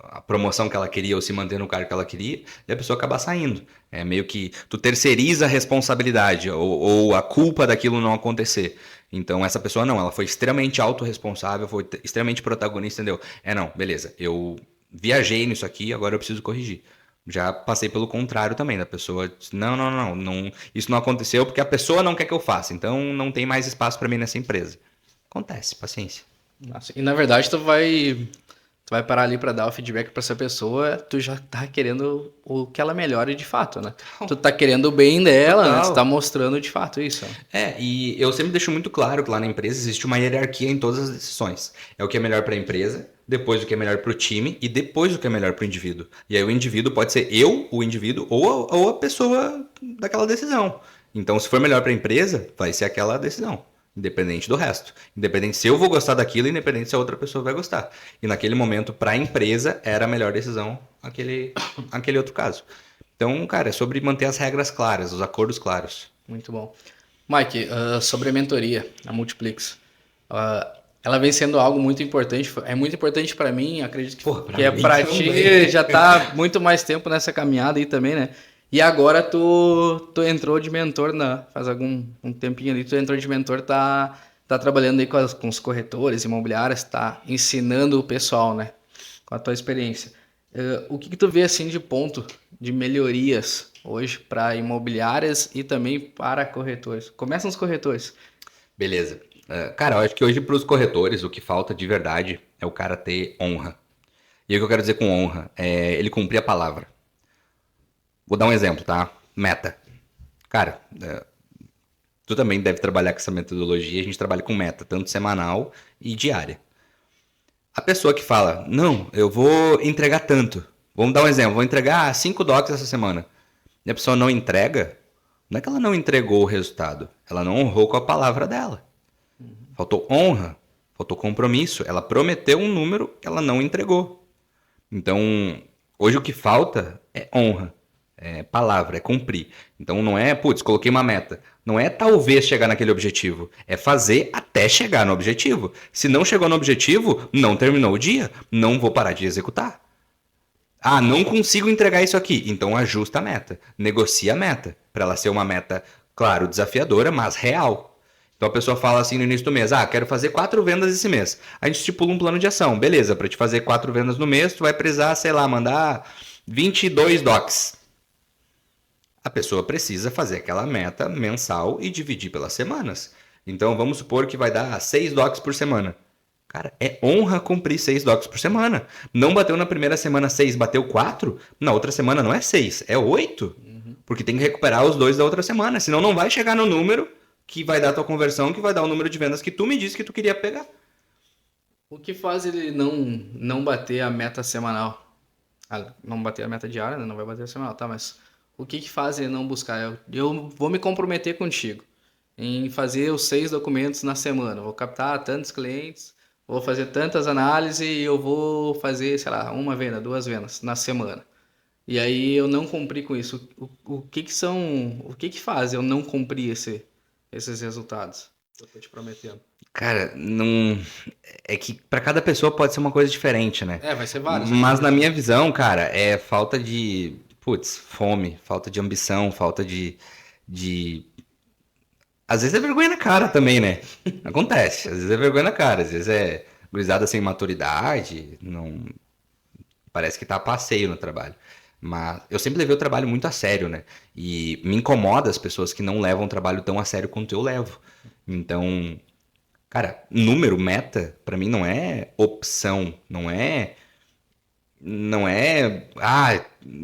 a promoção que ela queria ou se manter no cargo que ela queria e a pessoa acabar saindo. É meio que tu terceiriza a responsabilidade ou a culpa daquilo não acontecer. Então essa pessoa não, ela foi extremamente autorresponsável, foi extremamente protagonista, entendeu? Não, beleza, eu viajei nisso aqui, agora eu preciso corrigir. Já passei pelo contrário também, da pessoa disse, não, isso não aconteceu porque a pessoa não quer que eu faça, então não tem mais espaço para mim nessa empresa. Acontece, paciência. Nossa, e na verdade tu vai parar ali para dar o feedback para essa pessoa, tu já tá querendo o que ela melhore de fato, né? Tu tá querendo o bem dela, né? Tu tá mostrando de fato isso. E eu sempre deixo muito claro que lá na empresa existe uma hierarquia em todas as decisões. É o que é melhor para a empresa, depois o que é melhor para o time e depois o que é melhor para o indivíduo. E aí o indivíduo pode ser eu, o indivíduo, ou a pessoa daquela decisão. Então, se for melhor para a empresa, vai ser aquela decisão. Independente do resto. Independente se eu vou gostar daquilo, independente se a outra pessoa vai gostar. E naquele momento, para a empresa, era a melhor decisão aquele outro caso. Então, cara, é sobre manter as regras claras, os acordos claros. Muito bom. Mike, sobre a mentoria, a Multiplix. Ela vem sendo algo muito importante. É muito importante para mim, acredito que é para ti. Já tá muito mais tempo nessa caminhada aí também, né? E agora tu entrou de mentor, faz um tempinho ali, tu entrou de mentor, tá trabalhando aí com os corretores imobiliários, tá ensinando o pessoal, né? Com a tua experiência. O que tu vê assim de ponto de melhorias hoje para imobiliárias e também para corretores? Começa nos corretores. Beleza. Cara, eu acho que hoje para os corretores o que falta de verdade é o cara ter honra. E o que eu quero dizer com honra é ele cumprir a palavra. Vou dar um exemplo, tá? Meta. Cara, tu também deve trabalhar com essa metodologia. A gente trabalha com meta, tanto semanal e diária. A pessoa que fala, não, eu vou entregar tanto. Vamos dar um exemplo, vou entregar 5 docs essa semana. E a pessoa não entrega, não é que ela não entregou o resultado, ela não honrou com a palavra dela. Faltou honra, faltou compromisso. Ela prometeu um número que ela não entregou. Então, hoje o que falta é honra, é palavra, é cumprir. Então não é, putz, coloquei uma meta. Não é talvez chegar naquele objetivo, é fazer até chegar no objetivo. Se não chegou no objetivo, não terminou o dia, não vou parar de executar. Ah, não consigo entregar isso aqui. Então ajusta a meta, negocia a meta, para ela ser uma meta, claro, desafiadora, mas real. Então a pessoa fala assim no início do mês, quero fazer 4 vendas esse mês. A gente estipula um plano de ação, beleza, para te fazer 4 vendas no mês, tu vai precisar, sei lá, mandar 22 docs. A pessoa precisa fazer aquela meta mensal e dividir pelas semanas. Então vamos supor que vai dar 6 docs por semana. Cara, é honra cumprir 6 docs por semana. Não bateu na primeira semana 6, bateu 4, na outra semana não é 6, é 8. Porque tem que recuperar os 2 da outra semana, senão não vai chegar no número que vai dar a tua conversão, que vai dar o número de vendas que tu me disse que tu queria pegar. O que faz ele não bater a meta semanal? Não bater a meta diária, né? Não vai bater a semanal, tá? Mas o que faz ele não buscar? Eu vou me comprometer contigo em fazer os 6 documentos na semana. Vou captar tantos clientes, vou fazer tantas análises e eu vou fazer, sei lá, 1 venda, 2 vendas na semana. E aí eu não cumpri com isso. O que faz eu não cumprir esses resultados? Eu tô te prometendo. Cara, não. É que pra cada pessoa pode ser uma coisa diferente, né? Vai ser vários. Mas na minha visão, cara, é falta de, fome, falta de ambição, falta de. Às vezes é vergonha na cara também, né? Acontece. Às vezes é vergonha na cara, às vezes é gurizada sem maturidade, não. Parece que tá a passeio no trabalho. Mas eu sempre levei o trabalho muito a sério, né? E me incomoda as pessoas que não levam o trabalho tão a sério quanto eu levo. Então, cara, número, meta, pra mim não é opção, não é,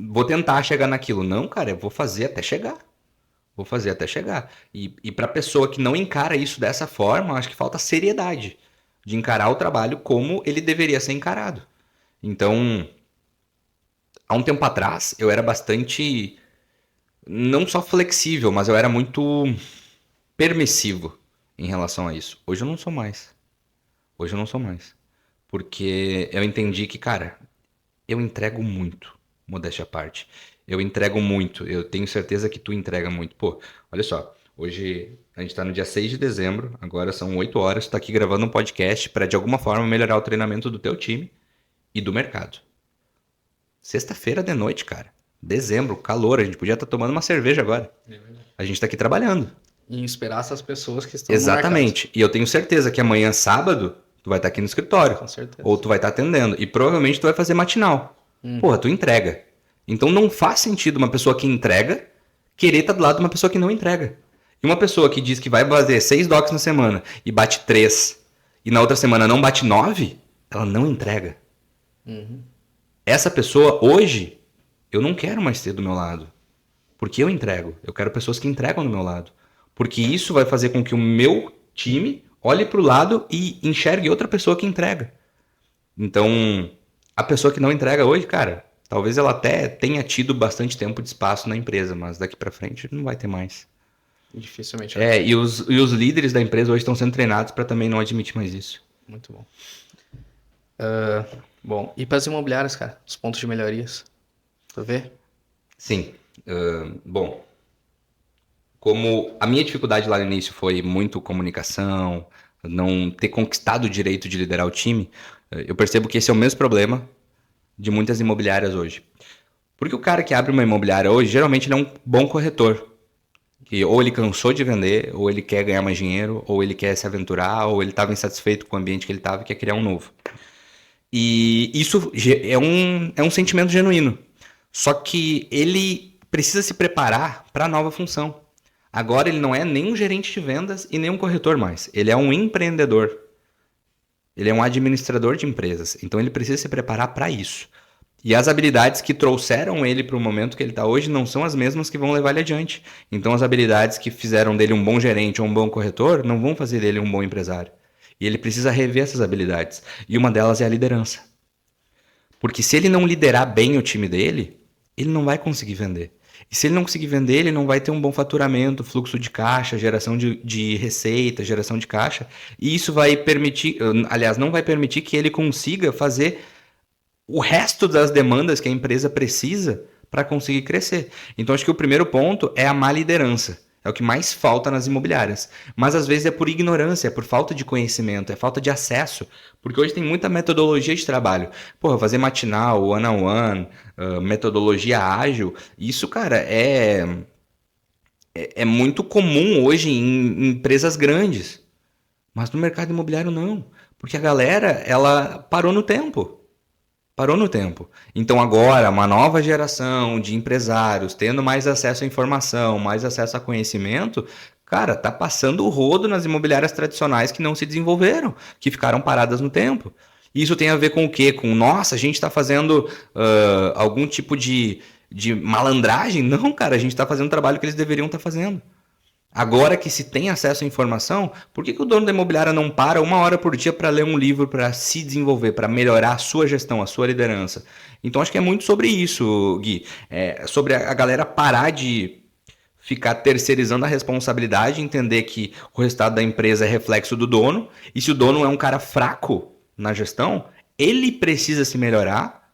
vou tentar chegar naquilo. Não, cara, eu vou fazer até chegar. Vou fazer até chegar. E pra pessoa que não encara isso dessa forma, acho que falta seriedade de encarar o trabalho como ele deveria ser encarado. Então, há um tempo atrás, eu era bastante, não só flexível, mas eu era muito permissivo em relação a isso. Hoje eu não sou mais. Hoje eu não sou mais. Porque eu entendi que, cara, eu entrego muito, modéstia à parte. Eu entrego muito. Eu tenho certeza que tu entrega muito. Pô, olha só. Hoje a gente tá no dia 6 de dezembro. Agora são 8 horas. Tu tá aqui gravando um podcast para de alguma forma melhorar o treinamento do teu time e do mercado. Sexta-feira de noite, cara. Dezembro, calor. A gente podia estar tomando uma cerveja agora. A gente tá aqui trabalhando. E esperar essas pessoas que estão Exatamente. E eu tenho certeza que amanhã, sábado, tu vai estar aqui no escritório. Com certeza. Ou tu vai estar atendendo. E provavelmente tu vai fazer matinal. Porra, tu entrega. Então não faz sentido uma pessoa que entrega querer estar do lado de uma pessoa que não entrega. E uma pessoa que diz que vai fazer 6 docs na semana e bate 3, e na outra semana não bate 9, ela não entrega. Essa pessoa, hoje, eu não quero mais ter do meu lado. Porque eu entrego. Eu quero pessoas que entregam do meu lado. Porque isso vai fazer com que o meu time olhe para o lado e enxergue outra pessoa que entrega. Então, a pessoa que não entrega hoje, cara, talvez ela até tenha tido bastante tempo de espaço na empresa, mas daqui para frente não vai ter mais. Dificilmente. E os líderes da empresa hoje estão sendo treinados para também não admitir mais isso. Muito bom. Bom, e para as imobiliárias, cara? Os pontos de melhorias. Tu vê? Sim. Bom, como a minha dificuldade lá no início foi muito comunicação, não ter conquistado o direito de liderar o time, eu percebo que esse é o mesmo problema de muitas imobiliárias hoje. Porque o cara que abre uma imobiliária hoje, geralmente ele é um bom corretor. Que ou ele cansou de vender, ou ele quer ganhar mais dinheiro, ou ele quer se aventurar, ou ele estava insatisfeito com o ambiente que ele estava e quer criar um novo. E isso é um sentimento genuíno. Só que ele precisa se preparar para a nova função. Agora ele não é nem um gerente de vendas e nem um corretor mais. Ele é um empreendedor. Ele é um administrador de empresas. Então ele precisa se preparar para isso. E as habilidades que trouxeram ele para o momento que ele está hoje não são as mesmas que vão levar ele adiante. Então as habilidades que fizeram dele um bom gerente ou um bom corretor não vão fazer dele um bom empresário. E ele precisa rever essas habilidades. E uma delas é a liderança. Porque se ele não liderar bem o time dele, ele não vai conseguir vender. E se ele não conseguir vender, ele não vai ter um bom faturamento, fluxo de caixa, geração de receita, geração de caixa. E isso vai permitir, aliás, não vai permitir que ele consiga fazer o resto das demandas que a empresa precisa para conseguir crescer. Então, acho que o primeiro ponto é a má liderança. É o que mais falta nas imobiliárias. Mas às vezes é por ignorância, é por falta de conhecimento, é falta de acesso. Porque hoje tem muita metodologia de trabalho. Porra, fazer matinal, one-on-one, metodologia ágil. Isso, cara, é muito comum hoje em empresas grandes. Mas no mercado imobiliário não. Porque a galera, ela parou no tempo. Parou no tempo. Então agora, uma nova geração de empresários tendo mais acesso à informação, mais acesso a conhecimento, cara, tá passando o rodo nas imobiliárias tradicionais que não se desenvolveram, que ficaram paradas no tempo. E isso tem a ver com o quê? Com, nossa, a gente está fazendo algum tipo de malandragem? Não, cara, a gente está fazendo o trabalho que eles deveriam estar fazendo. Agora que se tem acesso à informação, por que o dono da imobiliária não para 1 hora por dia para ler um livro, para se desenvolver, para melhorar a sua gestão, a sua liderança? Então acho que é muito sobre isso, Gui. Sobre a galera parar de ficar terceirizando a responsabilidade, entender que o resultado da empresa é reflexo do dono, e se o dono é um cara fraco na gestão, ele precisa se melhorar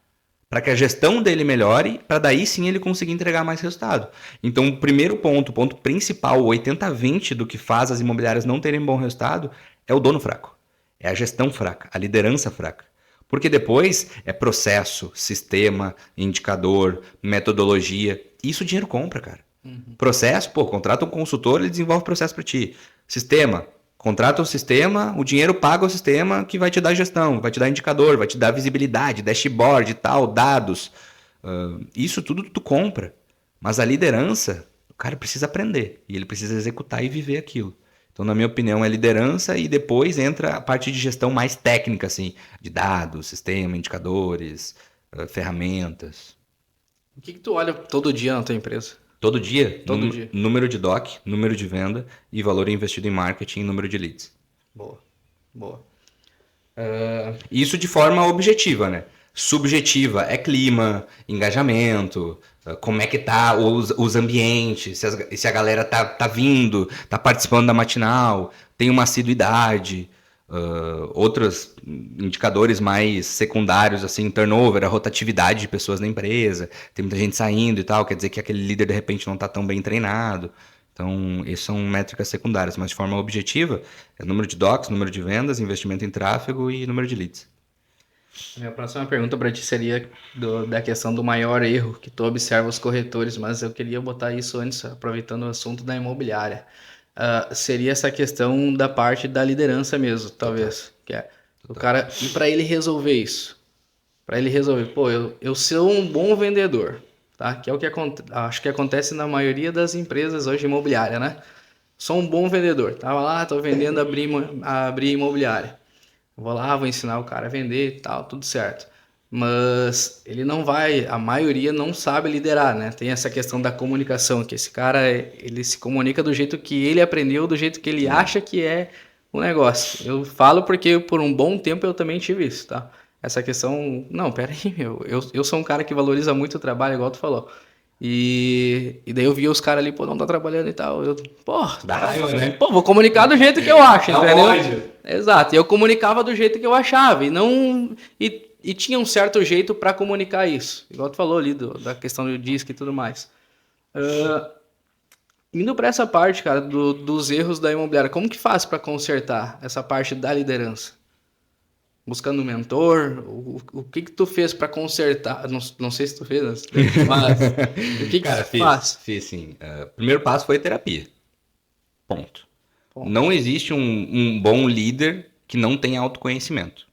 para que a gestão dele melhore, para daí sim ele conseguir entregar mais resultado. Então, o primeiro ponto, o ponto principal, o 80-20 do que faz as imobiliárias não terem bom resultado, é o dono fraco. É a gestão fraca, a liderança fraca. Porque depois é processo, sistema, indicador, metodologia. Isso o dinheiro compra, cara. Processo, contrata um consultor, ele desenvolve o processo para ti. Sistema, contrata o sistema, o dinheiro paga o sistema que vai te dar gestão, vai te dar indicador, vai te dar visibilidade, dashboard e tal, dados. Isso tudo tu compra. Mas a liderança, o cara precisa aprender. E ele precisa executar e viver aquilo. Então, na minha opinião, é liderança e depois entra a parte de gestão mais técnica, assim, de dados, sistema, indicadores, ferramentas. O que tu olha todo dia na tua empresa? Todo dia, Todo dia. número de DOC, número de venda e valor investido em marketing e número de leads. Boa, boa. Isso de forma objetiva, né? Subjetiva é clima, engajamento, como é que tá os ambientes, se a galera tá vindo, tá participando da matinal, tem uma assiduidade, outros indicadores mais secundários, assim, turnover, a rotatividade de pessoas na empresa, tem muita gente saindo e tal, quer dizer que aquele líder de repente não tá tão bem treinado. Então, essas são métricas secundárias, mas de forma objetiva, é número de DOCs, número de vendas, investimento em tráfego e número de leads. Minha próxima pergunta para ti seria da questão do maior erro que tu observa os corretores, mas eu queria botar isso antes, aproveitando o assunto da imobiliária. Seria essa questão da parte da liderança mesmo, talvez. Que é o cara, e para ele resolver isso? Para ele resolver, eu sou um bom vendedor, tá? Que é o que acho que acontece na maioria das empresas hoje imobiliária, né? Sou um bom vendedor. Tava lá, tô vendendo, abrir imobiliária. Vou lá, vou ensinar o cara a vender e tal, tudo certo. Mas ele não vai, a maioria não sabe liderar, né? Tem essa questão da comunicação, que esse cara, ele se comunica do jeito que ele aprendeu, do jeito que ele acha que é o negócio. Eu falo porque por um bom tempo eu também tive isso, tá? Essa questão, não, pera aí, eu sou um cara que valoriza muito o trabalho, igual tu falou. E daí eu via os caras ali, não tá trabalhando e tal. Né? Vou comunicar do jeito que eu acho, entendeu? Ódio. Exato, e eu comunicava do jeito que eu achava, e tinha um certo jeito para comunicar isso, igual tu falou ali da questão do disco e tudo mais. Indo para essa parte, cara, dos erros da imobiliária, como que faz para consertar essa parte da liderança? Buscando um mentor, o que tu fez para consertar? Não sei se tu fez, mas o que Cara, tu faz? Fiz sim. Primeiro passo foi terapia. Ponto. Não existe um bom líder que não tenha autoconhecimento.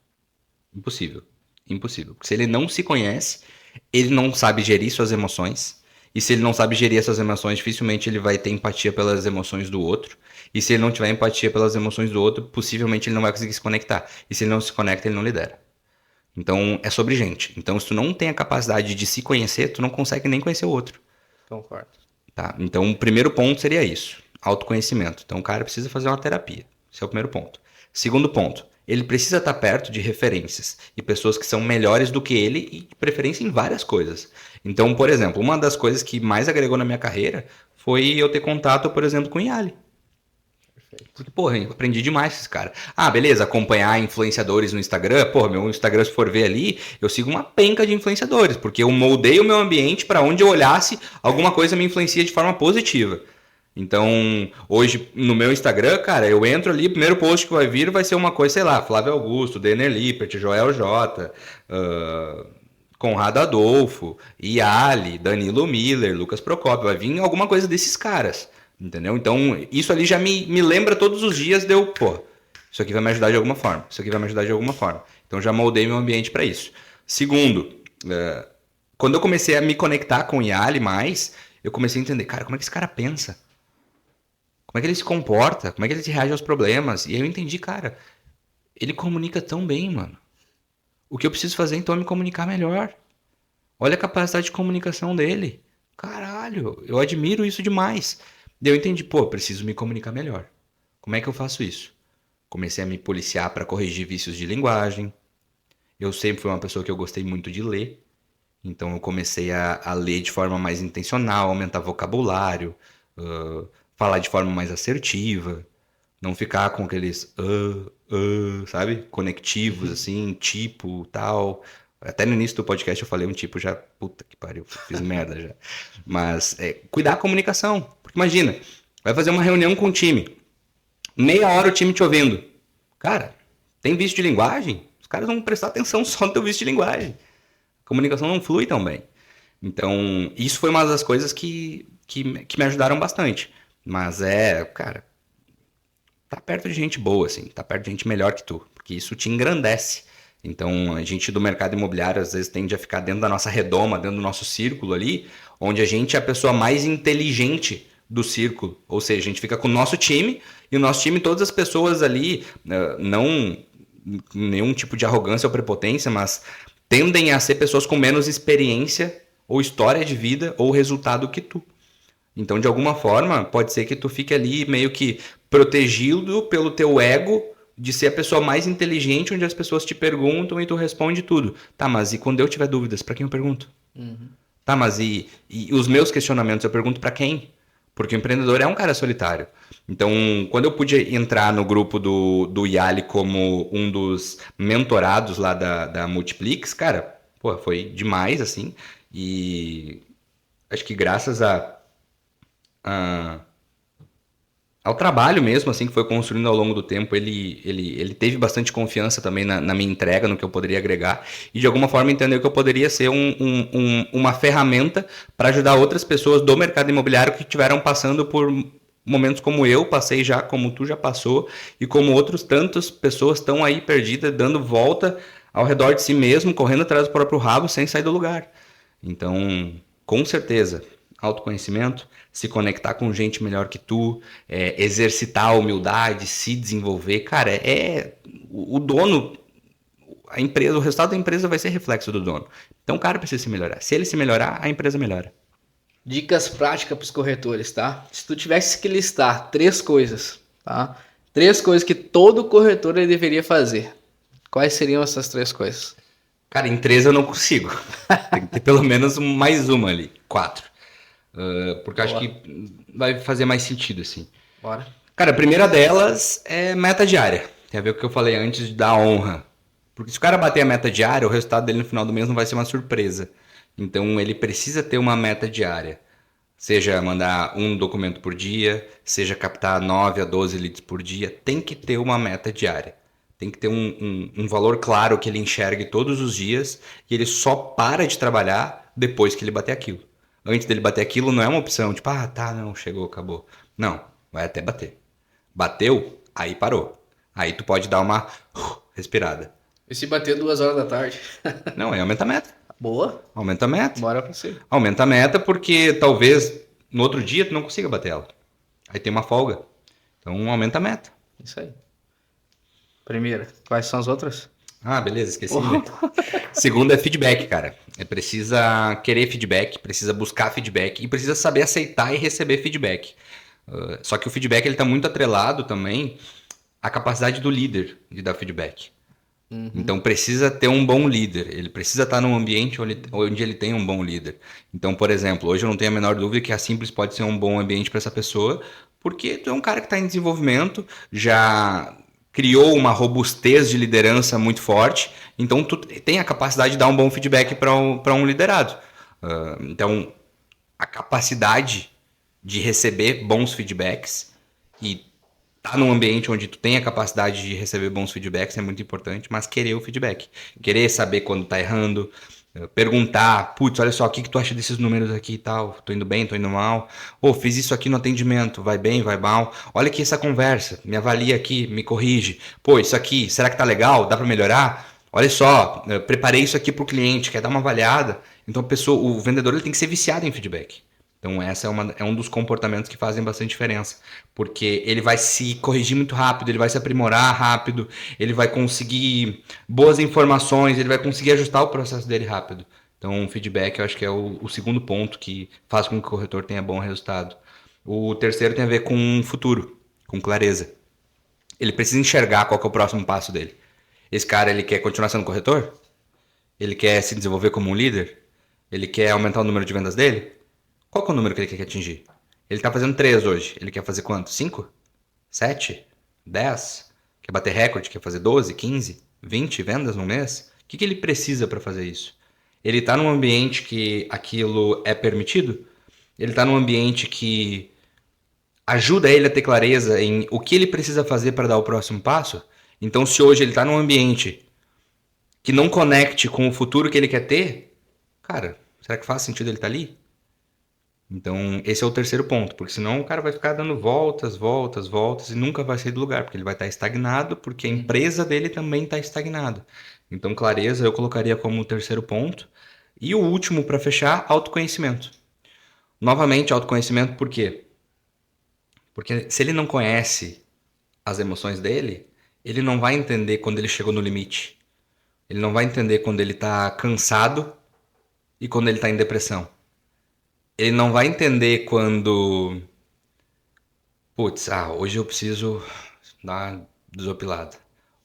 Impossível. Impossível. Porque se ele não se conhece, ele não sabe gerir suas emoções. E se ele não sabe gerir essas emoções, dificilmente ele vai ter empatia pelas emoções do outro. E se ele não tiver empatia pelas emoções do outro, possivelmente ele não vai conseguir se conectar. E se ele não se conecta, ele não lidera. Então, é sobre gente. Então, se tu não tem a capacidade de se conhecer, tu não consegue nem conhecer o outro. Concordo. Tá? Então, o primeiro ponto seria isso, autoconhecimento. Então, o cara precisa fazer uma terapia. Esse é o primeiro ponto. Segundo ponto, ele precisa estar perto de referências e pessoas que são melhores do que ele e de preferência em várias coisas. Então, por exemplo, uma das coisas que mais agregou na minha carreira foi eu ter contato, por exemplo, com o Yali. Porque, porra, eu aprendi demais com esse cara. Ah, beleza, acompanhar influenciadores no Instagram. Porra, meu Instagram, se for ver ali, eu sigo uma penca de influenciadores, porque eu moldei o meu ambiente para onde eu olhasse, alguma coisa me influencia de forma positiva. Então, hoje, no meu Instagram, cara, eu entro ali, o primeiro post que vai vir vai ser uma coisa, sei lá, Flávio Augusto, Denner Lippert, Joel J, Conrado Adolfo, Yali, Danilo Miller, Lucas Procópio, vai vir alguma coisa desses caras. Entendeu? Então, isso ali já me lembra todos os dias de eu, pô, isso aqui vai me ajudar de alguma forma. Isso aqui vai me ajudar de alguma forma. Então, já moldei meu ambiente para isso. Segundo, quando eu comecei a me conectar com o Yali mais, eu comecei a entender, cara, como é que esse cara pensa? Como é que ele se comporta? Como é que ele reage aos problemas? E aí eu entendi, cara, ele comunica tão bem, mano. O que eu preciso fazer então é me comunicar melhor. Olha a capacidade de comunicação dele. Caralho, eu admiro isso demais. Daí eu entendi, pô, preciso me comunicar melhor. Como é que eu faço isso? Comecei a me policiar para corrigir vícios de linguagem. Eu sempre fui uma pessoa que eu gostei muito de ler. Então eu comecei a ler de forma mais intencional, aumentar vocabulário, falar de forma mais assertiva, não ficar com aqueles sabe? Conectivos, assim, tipo, tal. Até no início do podcast eu falei um tipo já, puta que pariu, fiz merda já. Mas cuidar da comunicação. Porque imagina, vai fazer uma reunião com o time, meia hora o time te ouvindo. Cara, tem vício de linguagem? Os caras vão prestar atenção só no teu vício de linguagem. A comunicação não flui tão bem. Então, isso foi uma das coisas que me ajudaram bastante. Mas cara, tá perto de gente boa, assim, tá perto de gente melhor que tu, porque isso te engrandece. Então, a gente do mercado imobiliário às vezes tende a ficar dentro da nossa redoma, dentro do nosso círculo ali, onde a gente é a pessoa mais inteligente do círculo. Ou seja, a gente fica com o nosso time, e o nosso time, todas as pessoas ali, não nenhum tipo de arrogância ou prepotência, mas tendem a ser pessoas com menos experiência ou história de vida ou resultado que tu. Então, de alguma forma, pode ser que tu fique ali meio que protegido pelo teu ego de ser a pessoa mais inteligente, onde as pessoas te perguntam e tu responde tudo. Tá, mas e quando eu tiver dúvidas, para quem eu pergunto? Tá, mas e os meus questionamentos eu pergunto para quem? Porque o empreendedor é um cara solitário. Então, quando eu pude entrar no grupo do Yali como um dos mentorados lá da Multiplix, cara, pô, foi demais, assim. E acho que graças a- ao trabalho mesmo, assim, que foi construindo ao longo do tempo, ele teve bastante confiança também na minha entrega, no que eu poderia agregar, e de alguma forma entendeu que eu poderia ser uma ferramenta para ajudar outras pessoas do mercado imobiliário que estiveram passando por momentos como eu passei já, como tu já passou, e como outros tantas pessoas estão aí perdidas, dando volta ao redor de si mesmo, correndo atrás do próprio rabo, sem sair do lugar. Então, com certeza, autoconhecimento, se conectar com gente melhor que tu, exercitar a humildade, se desenvolver. Cara, o dono, a empresa, o resultado da empresa vai ser reflexo do dono. Então o cara precisa se melhorar. Se ele se melhorar, a empresa melhora. Dicas práticas para os corretores, tá? Se tu tivesse que listar 3 coisas, tá? 3 coisas que todo corretor ele deveria fazer. Quais seriam essas 3 coisas? Cara, em 3 eu não consigo. Tem que ter pelo menos mais uma ali. 4. Porque eu acho que vai fazer mais sentido, assim. Bora. Cara, a primeira delas é meta diária. Tem a ver com o que eu falei antes da honra. Porque se o cara bater a meta diária, o resultado dele no final do mês não vai ser uma surpresa. Então ele precisa ter uma meta diária. Seja mandar um documento por dia, seja captar 9 a 12 leads por dia, tem que ter uma meta diária. Tem que ter um valor claro que ele enxergue todos os dias e ele só para de trabalhar depois que ele bater aquilo. Antes dele bater aquilo não é uma opção, tipo, tá, não, chegou, acabou. Não, vai até bater. Bateu, aí parou. Aí tu pode dar uma respirada. E se bater 2 horas da tarde? Não, aí aumenta a meta. Boa. Aumenta a meta. Bora pra cima. Aumenta a meta porque talvez no outro dia tu não consiga bater ela. Aí tem uma folga. Então aumenta a meta. Isso aí. Primeira. Quais são as outras? Ah, beleza, esqueci, Porra. né? Segundo é feedback, cara. É precisa querer feedback, precisa buscar feedback e precisa saber aceitar e receber feedback. Só que o feedback ele tá muito atrelado também à capacidade do líder de dar feedback. Uhum. Então precisa ter um bom líder. Ele precisa estar num ambiente onde ele tem um bom líder. Então, por exemplo, hoje eu não tenho a menor dúvida que a Simples pode ser um bom ambiente para essa pessoa, porque tu é um cara que está em desenvolvimento, já criou uma robustez de liderança muito forte, então tu tem a capacidade de dar um bom feedback para um liderado. Então, a capacidade de receber bons feedbacks e tá num ambiente onde tu tem a capacidade de receber bons feedbacks é muito importante, mas querer o feedback. Querer saber quando tá errando, perguntar, putz, olha só, o que tu acha desses números aqui e tal? Tô indo bem, tô indo mal? Ou fiz isso aqui no atendimento, vai bem, vai mal? Olha aqui essa conversa, me avalia aqui, me corrige. Pô, isso aqui, será que tá legal? Dá para melhorar? Olha só, preparei isso aqui pro cliente, quer dar uma avaliada? Então o vendedor ele tem que ser viciado em feedback. Então, essa é um dos comportamentos que fazem bastante diferença. Porque ele vai se corrigir muito rápido, ele vai se aprimorar rápido, ele vai conseguir boas informações, ele vai conseguir ajustar o processo dele rápido. Então, o feedback eu acho que é o segundo ponto que faz com que o corretor tenha bom resultado. O terceiro tem a ver com o futuro, com clareza. Ele precisa enxergar qual que é o próximo passo dele. Esse cara, ele quer continuar sendo corretor? Ele quer se desenvolver como um líder? Ele quer aumentar o número de vendas dele? Qual que é o número que ele quer atingir? Ele está fazendo 3 hoje. Ele quer fazer quanto? 5? 7? 10? Quer bater recorde? Quer fazer 12, 15, 20 vendas no mês? O que ele precisa para fazer isso? Ele está num ambiente que aquilo é permitido? Ele está num ambiente que ajuda ele a ter clareza em o que ele precisa fazer para dar o próximo passo? Então, se hoje ele está num ambiente que não conecte com o futuro que ele quer ter, cara, será que faz sentido ele estar ali? Então, esse é o terceiro ponto, porque senão o cara vai ficar dando voltas, voltas, voltas e nunca vai sair do lugar, porque ele vai estar estagnado, porque a empresa dele também está estagnada. Então, clareza eu colocaria como o terceiro ponto. E o último, para fechar, autoconhecimento. Novamente, autoconhecimento por quê? Porque se ele não conhece as emoções dele, ele não vai entender quando ele chegou no limite. Ele não vai entender quando ele está cansado e quando ele está em depressão. Ele não vai entender quando, putz, hoje eu preciso dar uma desopilada.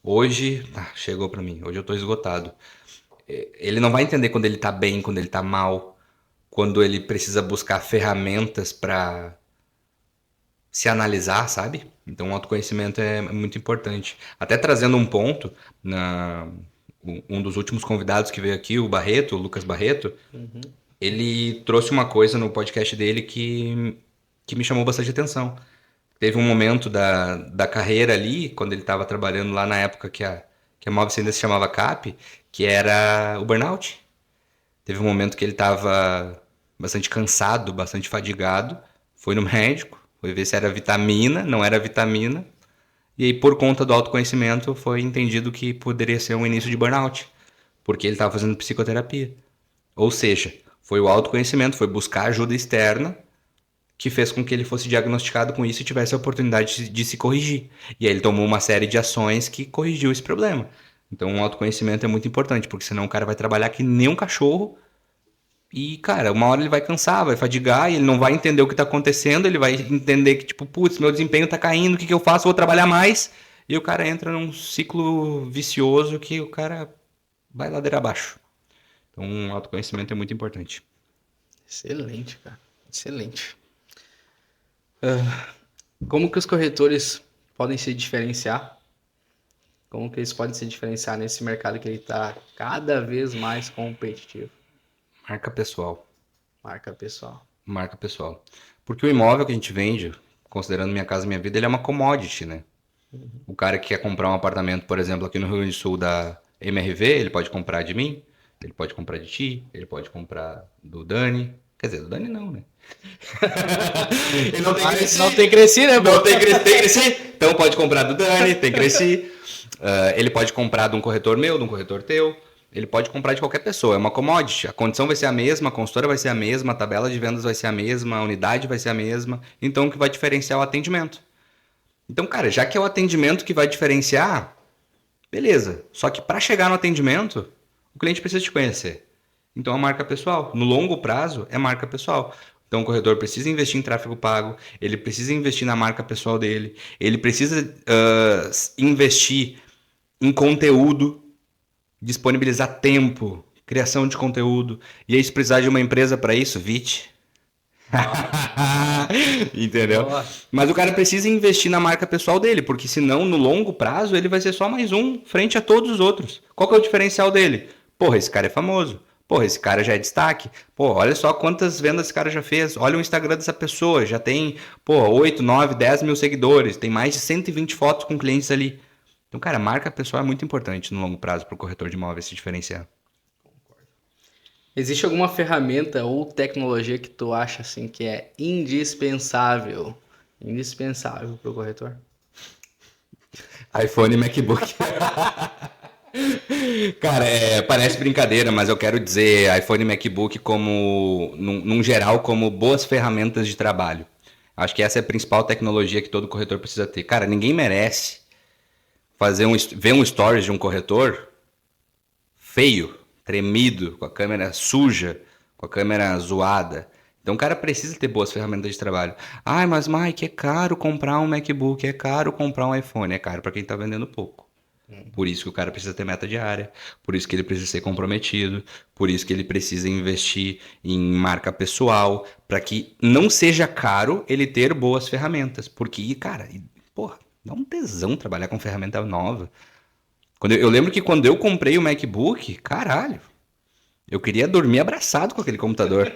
Hoje, chegou pra mim, hoje eu tô esgotado. Ele não vai entender quando ele tá bem, quando ele tá mal, quando ele precisa buscar ferramentas pra se analisar, sabe? Então, o autoconhecimento é muito importante. Até trazendo um ponto, um dos últimos convidados que veio aqui, o Barreto, o Lucas Barreto, ele trouxe uma coisa no podcast dele que me chamou bastante atenção. Teve um momento da carreira ali, quando ele estava trabalhando lá na época que a Mobs ainda se chamava CAP, que era o burnout. Teve um momento que ele estava bastante cansado, bastante fadigado, foi no médico, foi ver se era vitamina, não era vitamina, e aí por conta do autoconhecimento foi entendido que poderia ser um início de burnout, porque ele estava fazendo psicoterapia. Ou seja, foi o autoconhecimento, foi buscar ajuda externa que fez com que ele fosse diagnosticado com isso e tivesse a oportunidade de se corrigir. E aí ele tomou uma série de ações que corrigiu esse problema. Então o autoconhecimento é muito importante, porque senão o cara vai trabalhar que nem um cachorro e, cara, uma hora ele vai cansar, vai fadigar e ele não vai entender o que está acontecendo, ele vai entender que, tipo, putz, meu desempenho está caindo, o que eu faço? Vou trabalhar mais. E o cara entra num ciclo vicioso que o cara vai ladeira abaixo. Então o autoconhecimento é muito importante. Excelente, cara. Excelente. Como que os corretores podem se diferenciar? Como que eles podem se diferenciar nesse mercado que ele está cada vez mais competitivo? Marca pessoal. Marca pessoal. Marca pessoal. Porque o imóvel que a gente vende, considerando Minha Casa Minha Vida, ele é uma commodity, né? O cara que quer comprar um apartamento, por exemplo, aqui no Rio Grande do Sul da MRV, ele pode comprar de mim, ele pode comprar de ti, ele pode comprar do Dani. Quer dizer, do Dani não, né? Ele não tem crescido. Não tem crescido, né, bro? Não tem crescido. Então pode comprar do Dani, tem crescido. Ele pode comprar de um corretor meu, de um corretor teu. Ele pode comprar de qualquer pessoa, é uma commodity. A condição vai ser a mesma, a consultora vai ser a mesma, a tabela de vendas vai ser a mesma, a unidade vai ser a mesma. Então o que vai diferenciar é o atendimento. Então, cara, já que é o atendimento que vai diferenciar, Beleza. Só que para chegar no atendimento, o cliente precisa te conhecer. Então, a marca pessoal. No longo prazo, é marca pessoal. Então, o corretor precisa investir em tráfego pago, ele precisa investir na marca pessoal dele, ele precisa investir em conteúdo, disponibilizar tempo, criação de conteúdo. E aí, se precisar de uma empresa para isso, VIT. Entendeu? Boa. Mas o cara precisa investir na marca pessoal dele, porque senão, no longo prazo, ele vai ser só mais um frente a todos os outros. Qual que é o diferencial dele? Porra, esse cara é famoso. Porra, esse cara já é destaque. Pô, olha só quantas vendas esse cara já fez. Olha o Instagram dessa pessoa. Já tem, pô, 8, 9, 10 mil seguidores. Tem mais de 120 fotos com clientes ali. Então, cara, a marca pessoal é muito importante no longo prazo para o corretor de imóveis se diferenciar. Existe alguma ferramenta ou tecnologia que tu acha assim que é indispensável? Indispensável para o corretor? iPhone e MacBook. Cara, parece brincadeira, mas eu quero dizer iPhone e MacBook como, num geral, como boas ferramentas de trabalho. Acho que essa é a principal tecnologia que todo corretor precisa ter. Cara, ninguém merece ver um stories de um corretor feio, tremido, com a câmera suja, com a câmera zoada. Então o cara precisa ter boas ferramentas de trabalho. Ai, mas Mike, é caro comprar um MacBook, é caro comprar um iPhone, é caro para quem está vendendo pouco. Por isso que o cara precisa ter meta diária, por isso que ele precisa ser comprometido, por isso que ele precisa investir em marca pessoal, para que não seja caro ele ter boas ferramentas. Porque, cara, porra, dá um tesão trabalhar com ferramenta nova. Eu lembro que quando eu comprei o MacBook, caralho, eu queria dormir abraçado com aquele computador.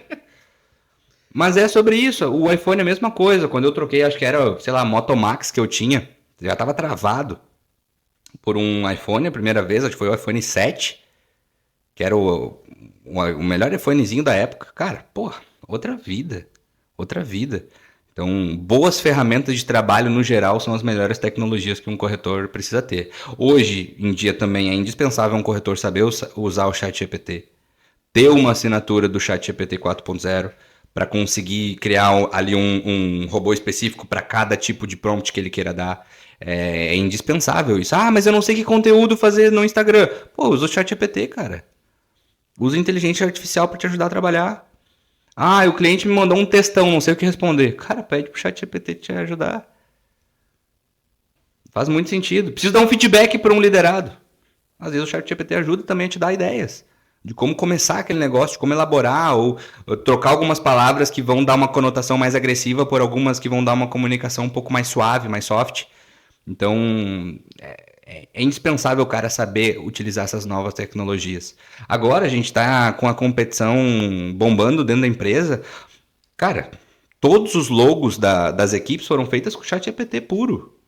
Mas é sobre isso, o iPhone é a mesma coisa. Quando eu troquei, acho que era, sei lá, a Moto Max que eu tinha, já tava travado por um iPhone a primeira vez, acho que foi o iPhone 7, que era o melhor iPhonezinho da época. Cara, porra, outra vida, outra vida. Então, boas ferramentas de trabalho no geral são as melhores tecnologias que um corretor precisa ter. Hoje em dia também é indispensável um corretor saber usar o ChatGPT, ter uma assinatura do ChatGPT 4.0 para conseguir criar ali um robô específico para cada tipo de prompt que ele queira dar. É indispensável isso. Ah, mas eu não sei que conteúdo fazer no Instagram. Pô, usa o ChatGPT, cara. Usa inteligência artificial para te ajudar a trabalhar. Ah, o cliente me mandou um textão, não sei o que responder. Cara, pede pro ChatGPT te ajudar. Faz muito sentido. Preciso dar um feedback para um liderado. Às vezes o ChatGPT ajuda também a te dar ideias de como começar aquele negócio, de como elaborar ou trocar algumas palavras que vão dar uma conotação mais agressiva por algumas que vão dar uma comunicação um pouco mais suave, mais soft. Então, é indispensável o cara saber utilizar essas novas tecnologias. Agora a gente está com a competição bombando dentro da empresa. Cara, todos os logos das equipes foram feitas com ChatGPT puro.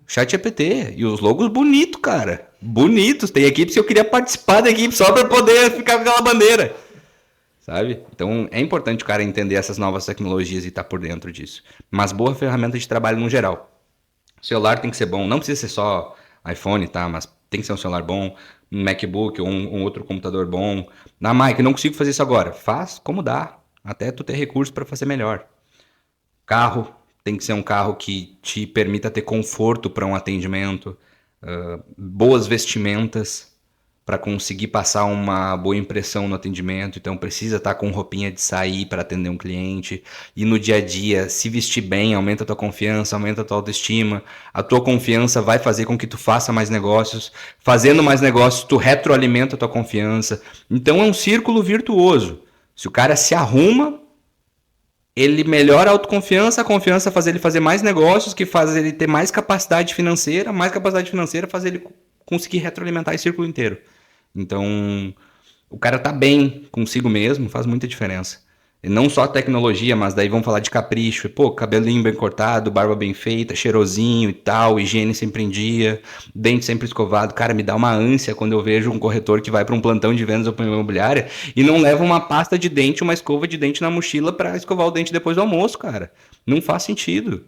ChatGPT. E os logos bonitos, cara. Bonitos. Tem equipes que eu queria participar da equipe só para poder ficar com aquela bandeira. Sabe? Então é importante o cara entender essas novas tecnologias e estar por dentro disso. Mas boa ferramenta de trabalho no geral. O celular tem que ser bom. Não precisa ser só iPhone, tá? Mas tem que ser um celular bom, um MacBook ou um outro computador bom. Na Mike, não consigo fazer isso agora. Faz como dá. Até tu ter recurso para fazer melhor. Carro, tem que ser um carro que te permita ter conforto para um atendimento, boas vestimentas para conseguir passar uma boa impressão no atendimento. Então precisa estar com roupinha de sair para atender um cliente. E no dia a dia, se vestir bem, aumenta a tua confiança, aumenta a tua autoestima. A tua confiança vai fazer com que tu faça mais negócios. Fazendo mais negócios, tu retroalimenta a tua confiança. Então é um círculo virtuoso. Se o cara se arruma, ele melhora a autoconfiança, a confiança faz ele fazer mais negócios, que faz ele ter mais capacidade financeira faz ele conseguir retroalimentar esse círculo inteiro. Então, o cara tá bem consigo mesmo, faz muita diferença. E não só tecnologia, mas daí vamos falar de capricho. Pô, cabelinho bem cortado, barba bem feita, cheirosinho e tal, higiene sempre em dia, dente sempre escovado. Cara, me dá uma ânsia quando eu vejo um corretor que vai para um plantão de vendas ou para uma imobiliária e não leva uma pasta de dente, uma escova de dente na mochila para escovar o dente depois do almoço, cara. Não faz sentido.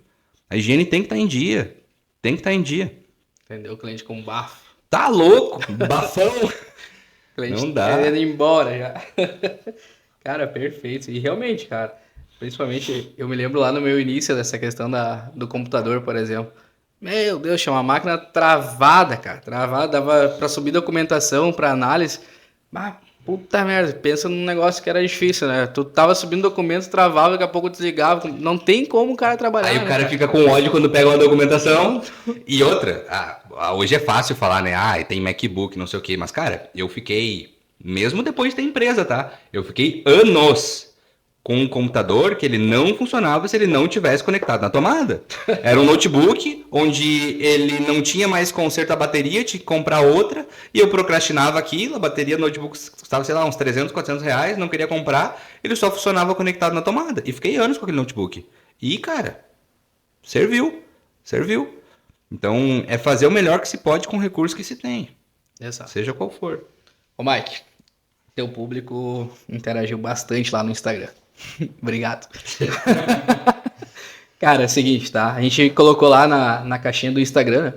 A higiene tem que estar em dia. Tem que estar em dia. Entendeu? O cliente com bafo. Tá louco? Bafão? O cliente Não dá. querendo ir embora já. Cara, perfeito. E realmente, cara, principalmente eu me lembro lá no meu início dessa questão do computador, por exemplo. Meu Deus, tinha uma máquina travada, cara. Travada, dava pra subir documentação, pra análise. Mas, puta merda, pensa num negócio que era difícil, né? Tu tava subindo documentos, travava, daqui a pouco desligava. Não tem como o cara Aí trabalhar, o né, cara cara? fica com ódio quando pega uma documentação. Não. E outra, hoje é fácil falar, né? Ah, tem MacBook, não sei o quê. Mas, cara, eu fiquei, mesmo depois de ter empresa, tá? Eu fiquei anos com um computador que ele não funcionava se ele não tivesse conectado na tomada. Era um notebook onde ele não tinha mais conserto da bateria, tinha que comprar outra, e eu procrastinava aquilo, a bateria do notebook custava, sei lá, uns 300, 400 reais, não queria comprar, ele só funcionava conectado na tomada. E fiquei anos com aquele notebook. E, cara, serviu, serviu. Então, é fazer o melhor que se pode com o recurso que se tem, Exato. seja qual for. Ô, Mike, teu público interagiu bastante lá no Instagram. Obrigado. Cara, é o seguinte, tá? A gente colocou lá na caixinha do Instagram, né?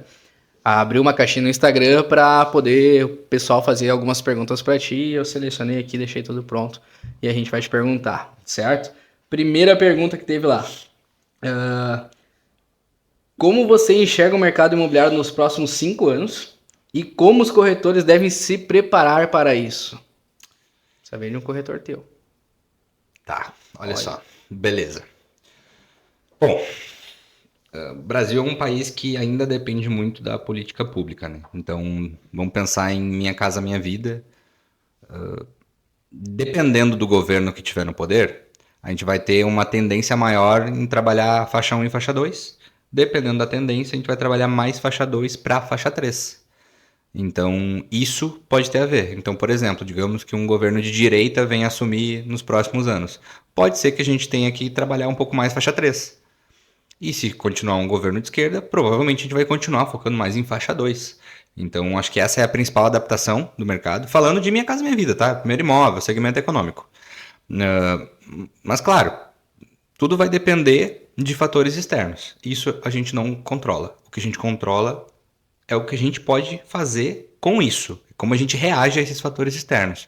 Abriu uma caixinha no Instagram para poder o pessoal fazer algumas perguntas para ti. Eu selecionei aqui, deixei tudo pronto e a gente vai te perguntar, certo? Primeira pergunta que teve lá. Ah, como você enxerga o mercado imobiliário nos próximos 5 anos e como os corretores devem se preparar para isso? Você vem de um corretor teu. Tá, olha Olha. só. Beleza. Bom, o Brasil é um país que ainda depende muito da política pública, né? Então, vamos pensar em Minha Casa Minha Vida. Dependendo do governo que tiver no poder, a gente vai ter uma tendência maior em trabalhar faixa 1 e faixa 2. Dependendo da tendência, a gente vai trabalhar mais faixa 2 para faixa 3. Então, isso pode ter a ver. Então, por exemplo, digamos que um governo de direita venha assumir nos próximos anos. Pode ser que a gente tenha que trabalhar um pouco mais faixa 3. E se continuar um governo de esquerda, provavelmente a gente vai continuar focando mais em faixa 2. Então, acho que essa é a principal adaptação do mercado. Falando de Minha Casa Minha Vida, tá? Primeiro imóvel, segmento econômico. Mas, claro, tudo vai depender de fatores externos. Isso a gente não controla. O que a gente controla é o que a gente pode fazer com isso. Como a gente reage a esses fatores externos.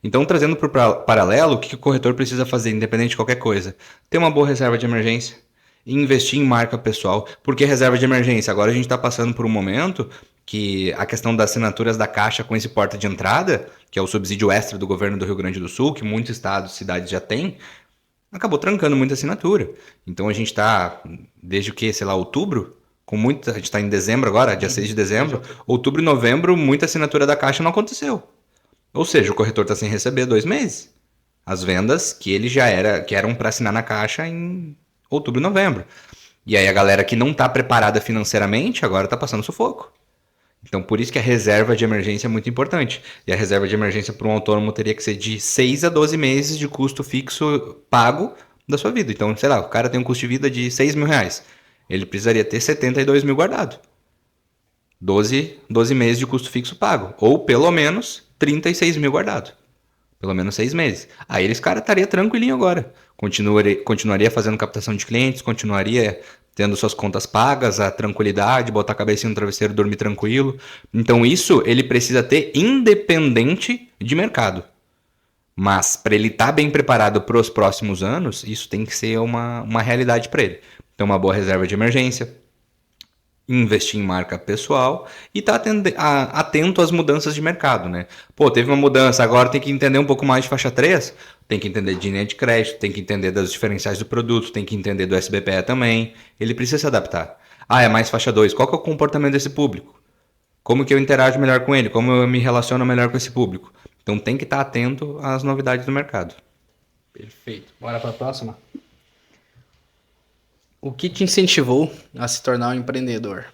Então, trazendo para o paralelo, o que o corretor precisa fazer, independente de qualquer coisa? Ter uma boa reserva de emergência, investir em marca pessoal. Por que reserva de emergência? Agora a gente está passando por um momento que a questão das assinaturas da Caixa com esse porta de entrada, que é o subsídio extra do governo do Rio Grande do Sul, que muitos estados e cidades já têm, acabou trancando muita assinatura. Então a gente está, desde o que, sei lá, outubro, com muita. A gente está em dezembro agora, dia 6 de dezembro. Outubro e novembro, muita assinatura da Caixa não aconteceu. Ou seja, o corretor está sem receber 2 meses. As vendas que ele já era, que eram para assinar na Caixa em outubro e novembro. E aí a galera que não está preparada financeiramente agora está passando sufoco. Então, por isso que a reserva de emergência é muito importante. E a reserva de emergência para um autônomo teria que ser de 6 a 12 meses de custo fixo pago da sua vida. Então, sei lá, o cara tem um custo de vida de 6 mil reais. Ele precisaria ter 72 mil guardado. 12 meses de custo fixo pago. Ou pelo menos 36 mil guardado. Pelo menos 6 meses. Aí esse cara estaria tranquilinho agora. Continuaria fazendo captação de clientes, continuaria tendo suas contas pagas, a tranquilidade, botar a cabecinha no travesseiro, dormir tranquilo. Então isso ele precisa ter independente de mercado. Mas para ele estar bem preparado para os próximos anos, isso tem que ser uma realidade para ele. Então uma boa reserva de emergência, investir em marca pessoal e estar atento às mudanças de mercado, né? Pô, teve uma mudança, agora tem que entender um pouco mais de faixa 3, tem que entender de linha de crédito, tem que entender das diferenciais do produto, tem que entender do SBPE também, ele precisa se adaptar. Ah, é mais faixa 2, qual que é o comportamento desse público? Como que eu interajo melhor com ele? Como eu me relaciono melhor com esse público? Então tem que estar atento às novidades do mercado. Perfeito. Bora para a próxima. O que te incentivou a se tornar um empreendedor?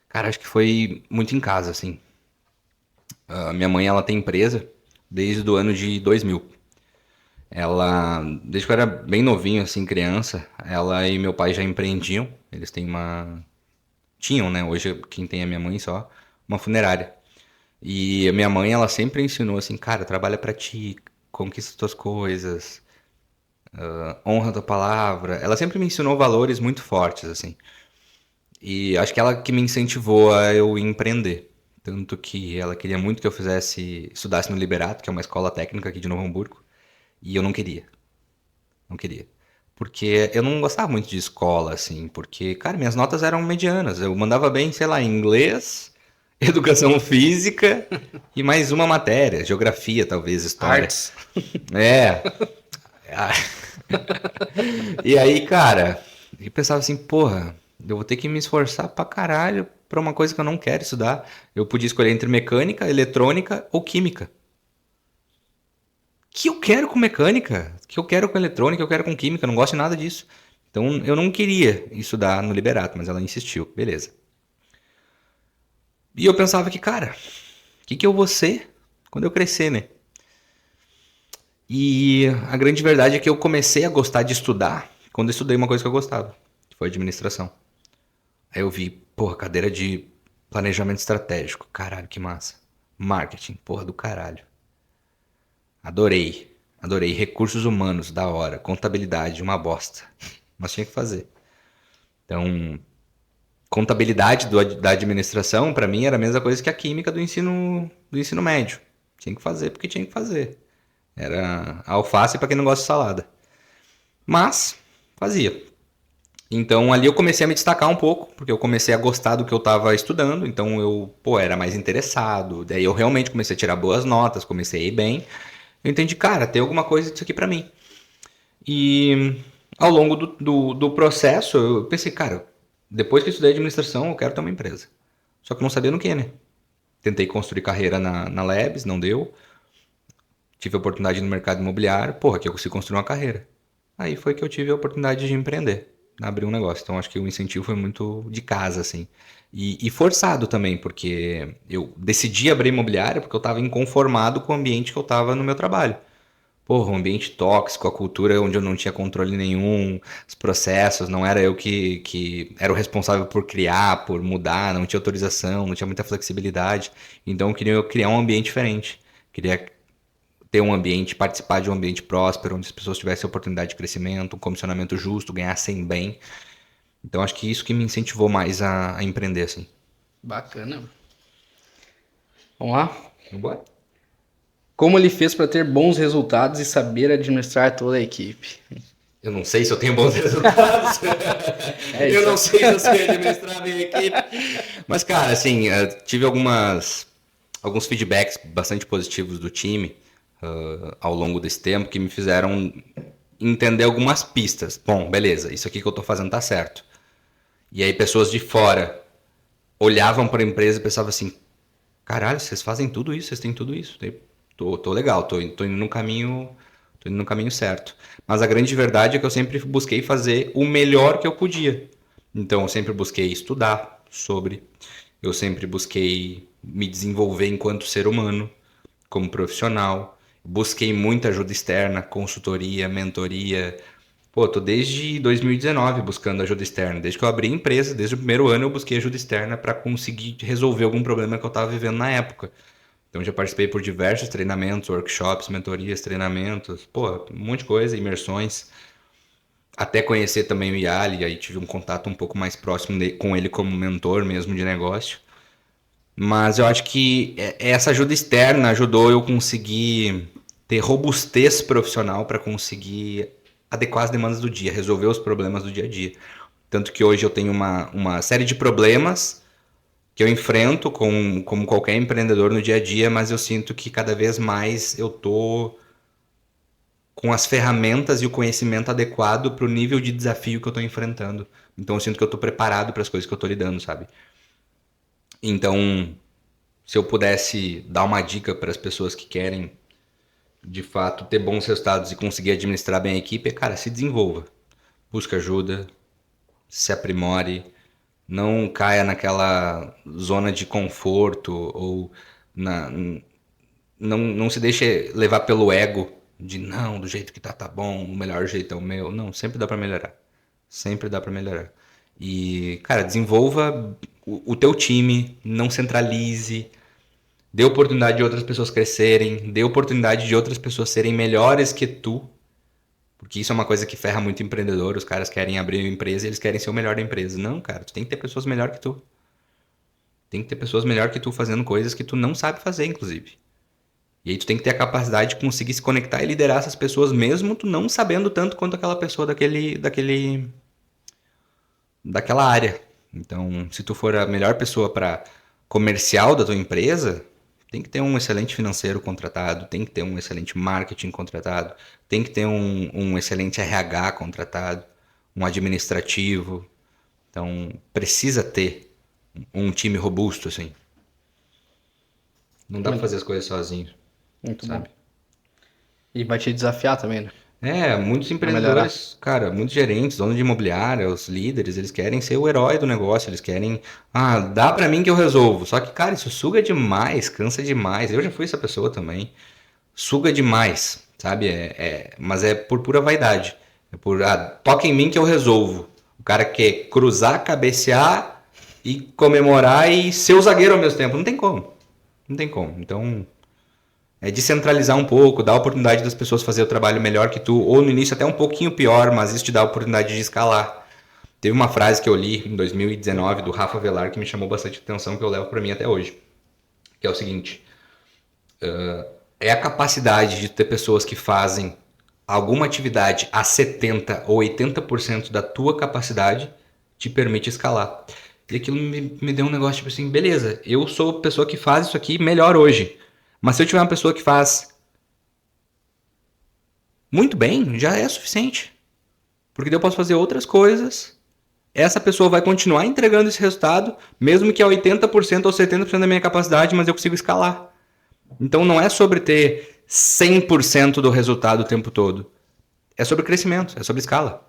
Cara, acho que foi muito em casa, assim. Minha mãe, ela tem empresa desde o ano de 2000. Ela, desde que eu era bem novinho, assim, criança, ela e meu pai já empreendiam. Eles têm tinham, né? Hoje quem tem é minha mãe só, uma funerária. E a minha mãe, ela sempre ensinou assim, cara, trabalha pra ti, conquista tuas coisas, honra tua palavra. Ela sempre me ensinou valores muito fortes, assim. E acho que ela que me incentivou a eu empreender. Tanto que ela queria muito que eu estudasse no Liberato, que é uma escola técnica aqui de Novo Hamburgo. E eu não queria. Não queria. Porque eu não gostava muito de escola, assim, porque, cara, minhas notas eram medianas. Eu mandava bem, sei lá, em inglês, educação física e mais uma matéria, geografia, talvez, história. Artes. É. E aí, cara, eu pensava assim, porra, eu vou ter que me esforçar pra caralho pra uma coisa que eu não quero estudar. Eu podia escolher entre mecânica, eletrônica ou química. Que eu quero com mecânica, que eu quero com eletrônica, eu quero com química, eu não gosto de nada disso. Então eu não queria estudar no Liberato, mas ela insistiu, beleza. E eu pensava que, cara, o que eu vou ser quando eu crescer, né? E a grande verdade é que eu comecei a gostar de estudar quando eu estudei uma coisa que eu gostava, que foi administração. Aí eu vi, porra, cadeira de planejamento estratégico, caralho, que massa. Marketing, porra do caralho. Adorei. Adorei. Recursos humanos, da hora. Contabilidade, uma bosta. Mas tinha que fazer. Então, contabilidade da administração, pra mim, era a mesma coisa que a química do ensino médio. Tinha que fazer porque tinha que fazer. Era alface pra quem não gosta de salada. Mas, fazia. Então, ali eu comecei a me destacar um pouco, porque eu comecei a gostar do que eu estava estudando. Então, eu, pô, era mais interessado. Daí eu realmente comecei a tirar boas notas, comecei a ir bem. Eu entendi, cara, tem alguma coisa disso aqui pra mim. E ao longo do processo, eu pensei, cara, depois que eu estudei administração, eu quero ter uma empresa. Só que eu não sabia no que, né? Tentei construir carreira na Labs, não deu. Tive a oportunidade no mercado imobiliário, porra, que eu consegui construir uma carreira. Aí foi que eu tive a oportunidade de empreender, abrir um negócio. Então acho que o incentivo foi muito de casa, assim. E forçado também, porque eu decidi abrir imobiliária porque eu estava inconformado com o ambiente que eu estava no meu trabalho. Porra, um ambiente tóxico, a cultura onde eu não tinha controle nenhum, os processos, não era eu que era o responsável por criar, por mudar, não tinha autorização, não tinha muita flexibilidade. Então eu queria criar um ambiente diferente. Queria ter um ambiente, participar de um ambiente próspero, onde as pessoas tivessem oportunidade de crescimento, um comissionamento justo, ganhassem bem. Então acho que isso que me incentivou mais a empreender, assim. Bacana. Vamos lá? Bora? Como ele fez para ter bons resultados e saber administrar toda a equipe? Eu não sei se eu tenho bons resultados. Eu não sei se eu sei administrar a minha equipe. Mas, cara, assim, tive alguns feedbacks bastante positivos do time ao longo desse tempo que me fizeram entender algumas pistas. Bom, beleza, isso aqui que eu tô fazendo tá certo. E aí pessoas de fora olhavam para a empresa e pensavam assim, caralho, vocês fazem tudo isso, vocês têm tudo isso. Tô legal, tô indo no caminho, tô indo no caminho certo. Mas a grande verdade é que eu sempre busquei fazer o melhor que eu podia. Então eu sempre busquei estudar sobre, eu sempre busquei me desenvolver enquanto ser humano, como profissional. Busquei muita ajuda externa, consultoria, mentoria. Pô, tô desde 2019 buscando ajuda externa. Desde que eu abri a empresa, desde o primeiro ano eu busquei ajuda externa para conseguir resolver algum problema que eu estava vivendo na época. Então já participei por diversos treinamentos, workshops, mentorias, treinamentos, pô, um monte de coisa, imersões. Até conhecer também o Yali, aí tive um contato um pouco mais próximo com ele como mentor mesmo de negócio. Mas eu acho que essa ajuda externa ajudou eu conseguir ter robustez profissional para conseguir adequar as demandas do dia, resolver os problemas do dia a dia. Tanto que hoje eu tenho uma série de problemas que eu enfrento como qualquer empreendedor no dia a dia, mas eu sinto que cada vez mais eu tô com as ferramentas e o conhecimento adequado para o nível de desafio que eu estou enfrentando. Então eu sinto que eu estou preparado para as coisas que eu estou lidando, sabe? Então, se eu pudesse dar uma dica para as pessoas que querem, de fato, ter bons resultados e conseguir administrar bem a equipe, é, cara, se desenvolva. Busca ajuda, se aprimore, não caia naquela zona de conforto ou na, não se deixe levar pelo ego de não, do jeito que tá bom, o melhor jeito é o meu. Não, sempre dá para melhorar. Sempre dá para melhorar. E, cara, desenvolva o teu time, não centralize, dê oportunidade de outras pessoas crescerem, dê oportunidade de outras pessoas serem melhores que tu, porque isso é uma coisa que ferra muito empreendedor, os caras querem abrir uma empresa e eles querem ser o melhor da empresa. Não, cara, tu tem que ter pessoas melhor que tu. Tem que ter pessoas melhor que tu fazendo coisas que tu não sabe fazer, inclusive. E aí tu tem que ter a capacidade de conseguir se conectar e liderar essas pessoas mesmo tu não sabendo tanto quanto aquela pessoa daquela área. Então, se tu for a melhor pessoa para comercial da tua empresa, tem que ter um excelente financeiro contratado, tem que ter um excelente marketing contratado, tem que ter um excelente RH contratado, um administrativo. Então, precisa ter um time robusto, assim. Não dá pra fazer as coisas sozinho, Muito bom. sabe? E vai te desafiar também, né? Muitos Pra melhorar. empreendedores, cara, muitos gerentes, donos de imobiliária, os líderes, eles querem ser o herói do negócio, eles querem, dá pra mim que eu resolvo. Só que, cara, isso suga demais, cansa demais. Eu já fui essa pessoa também. Suga demais, sabe? Mas é por pura vaidade. É por, toca em mim que eu resolvo. O cara quer cruzar, cabecear e comemorar e ser o zagueiro ao mesmo tempo. Não tem como. Não tem como. Então, é descentralizar um pouco, dar a oportunidade das pessoas fazer o trabalho melhor que tu, ou no início até um pouquinho pior, mas isso te dá a oportunidade de escalar. Teve uma frase que eu li em 2019 do Rafa Velar que me chamou bastante atenção, que eu levo para mim até hoje, que é o seguinte: é a capacidade de ter pessoas que fazem alguma atividade a 70 ou 80% da tua capacidade te permite escalar. E aquilo me deu um negócio tipo assim, beleza, eu sou a pessoa que faz isso aqui melhor hoje. Mas se eu tiver uma pessoa que faz muito bem, já é suficiente. Porque daí eu posso fazer outras coisas. Essa pessoa vai continuar entregando esse resultado, mesmo que a 80% ou 70% da minha capacidade, mas eu consigo escalar. Então não é sobre ter 100% do resultado o tempo todo. É sobre crescimento, é sobre escala.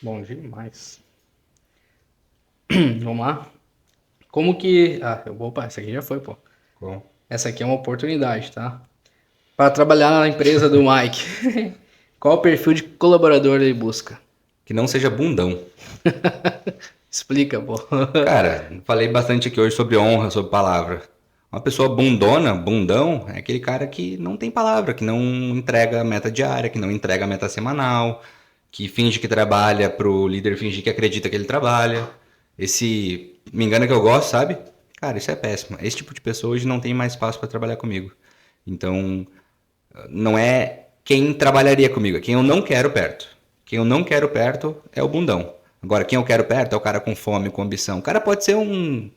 Bom demais. Vamos lá. Como que... Opa, essa aqui já foi, pô. Bom. Essa aqui é uma oportunidade, tá? Para trabalhar na empresa do Mike. Qual o perfil de colaborador ele busca? Que não seja bundão. Explica, pô. Cara, falei bastante aqui hoje sobre honra, sobre palavra. Uma pessoa bundona, bundão, é aquele cara que não tem palavra, que não entrega a meta diária, que não entrega a meta semanal, que finge que trabalha pro líder fingir que acredita que ele trabalha. Esse me engana que eu gosto, sabe? Cara, isso é péssimo. Esse tipo de pessoa hoje não tem mais espaço para trabalhar comigo. Então, não é quem trabalharia comigo, é quem eu não quero perto. Quem eu não quero perto é o bundão. Agora, quem eu quero perto é o cara com fome, com ambição. O cara pode ser um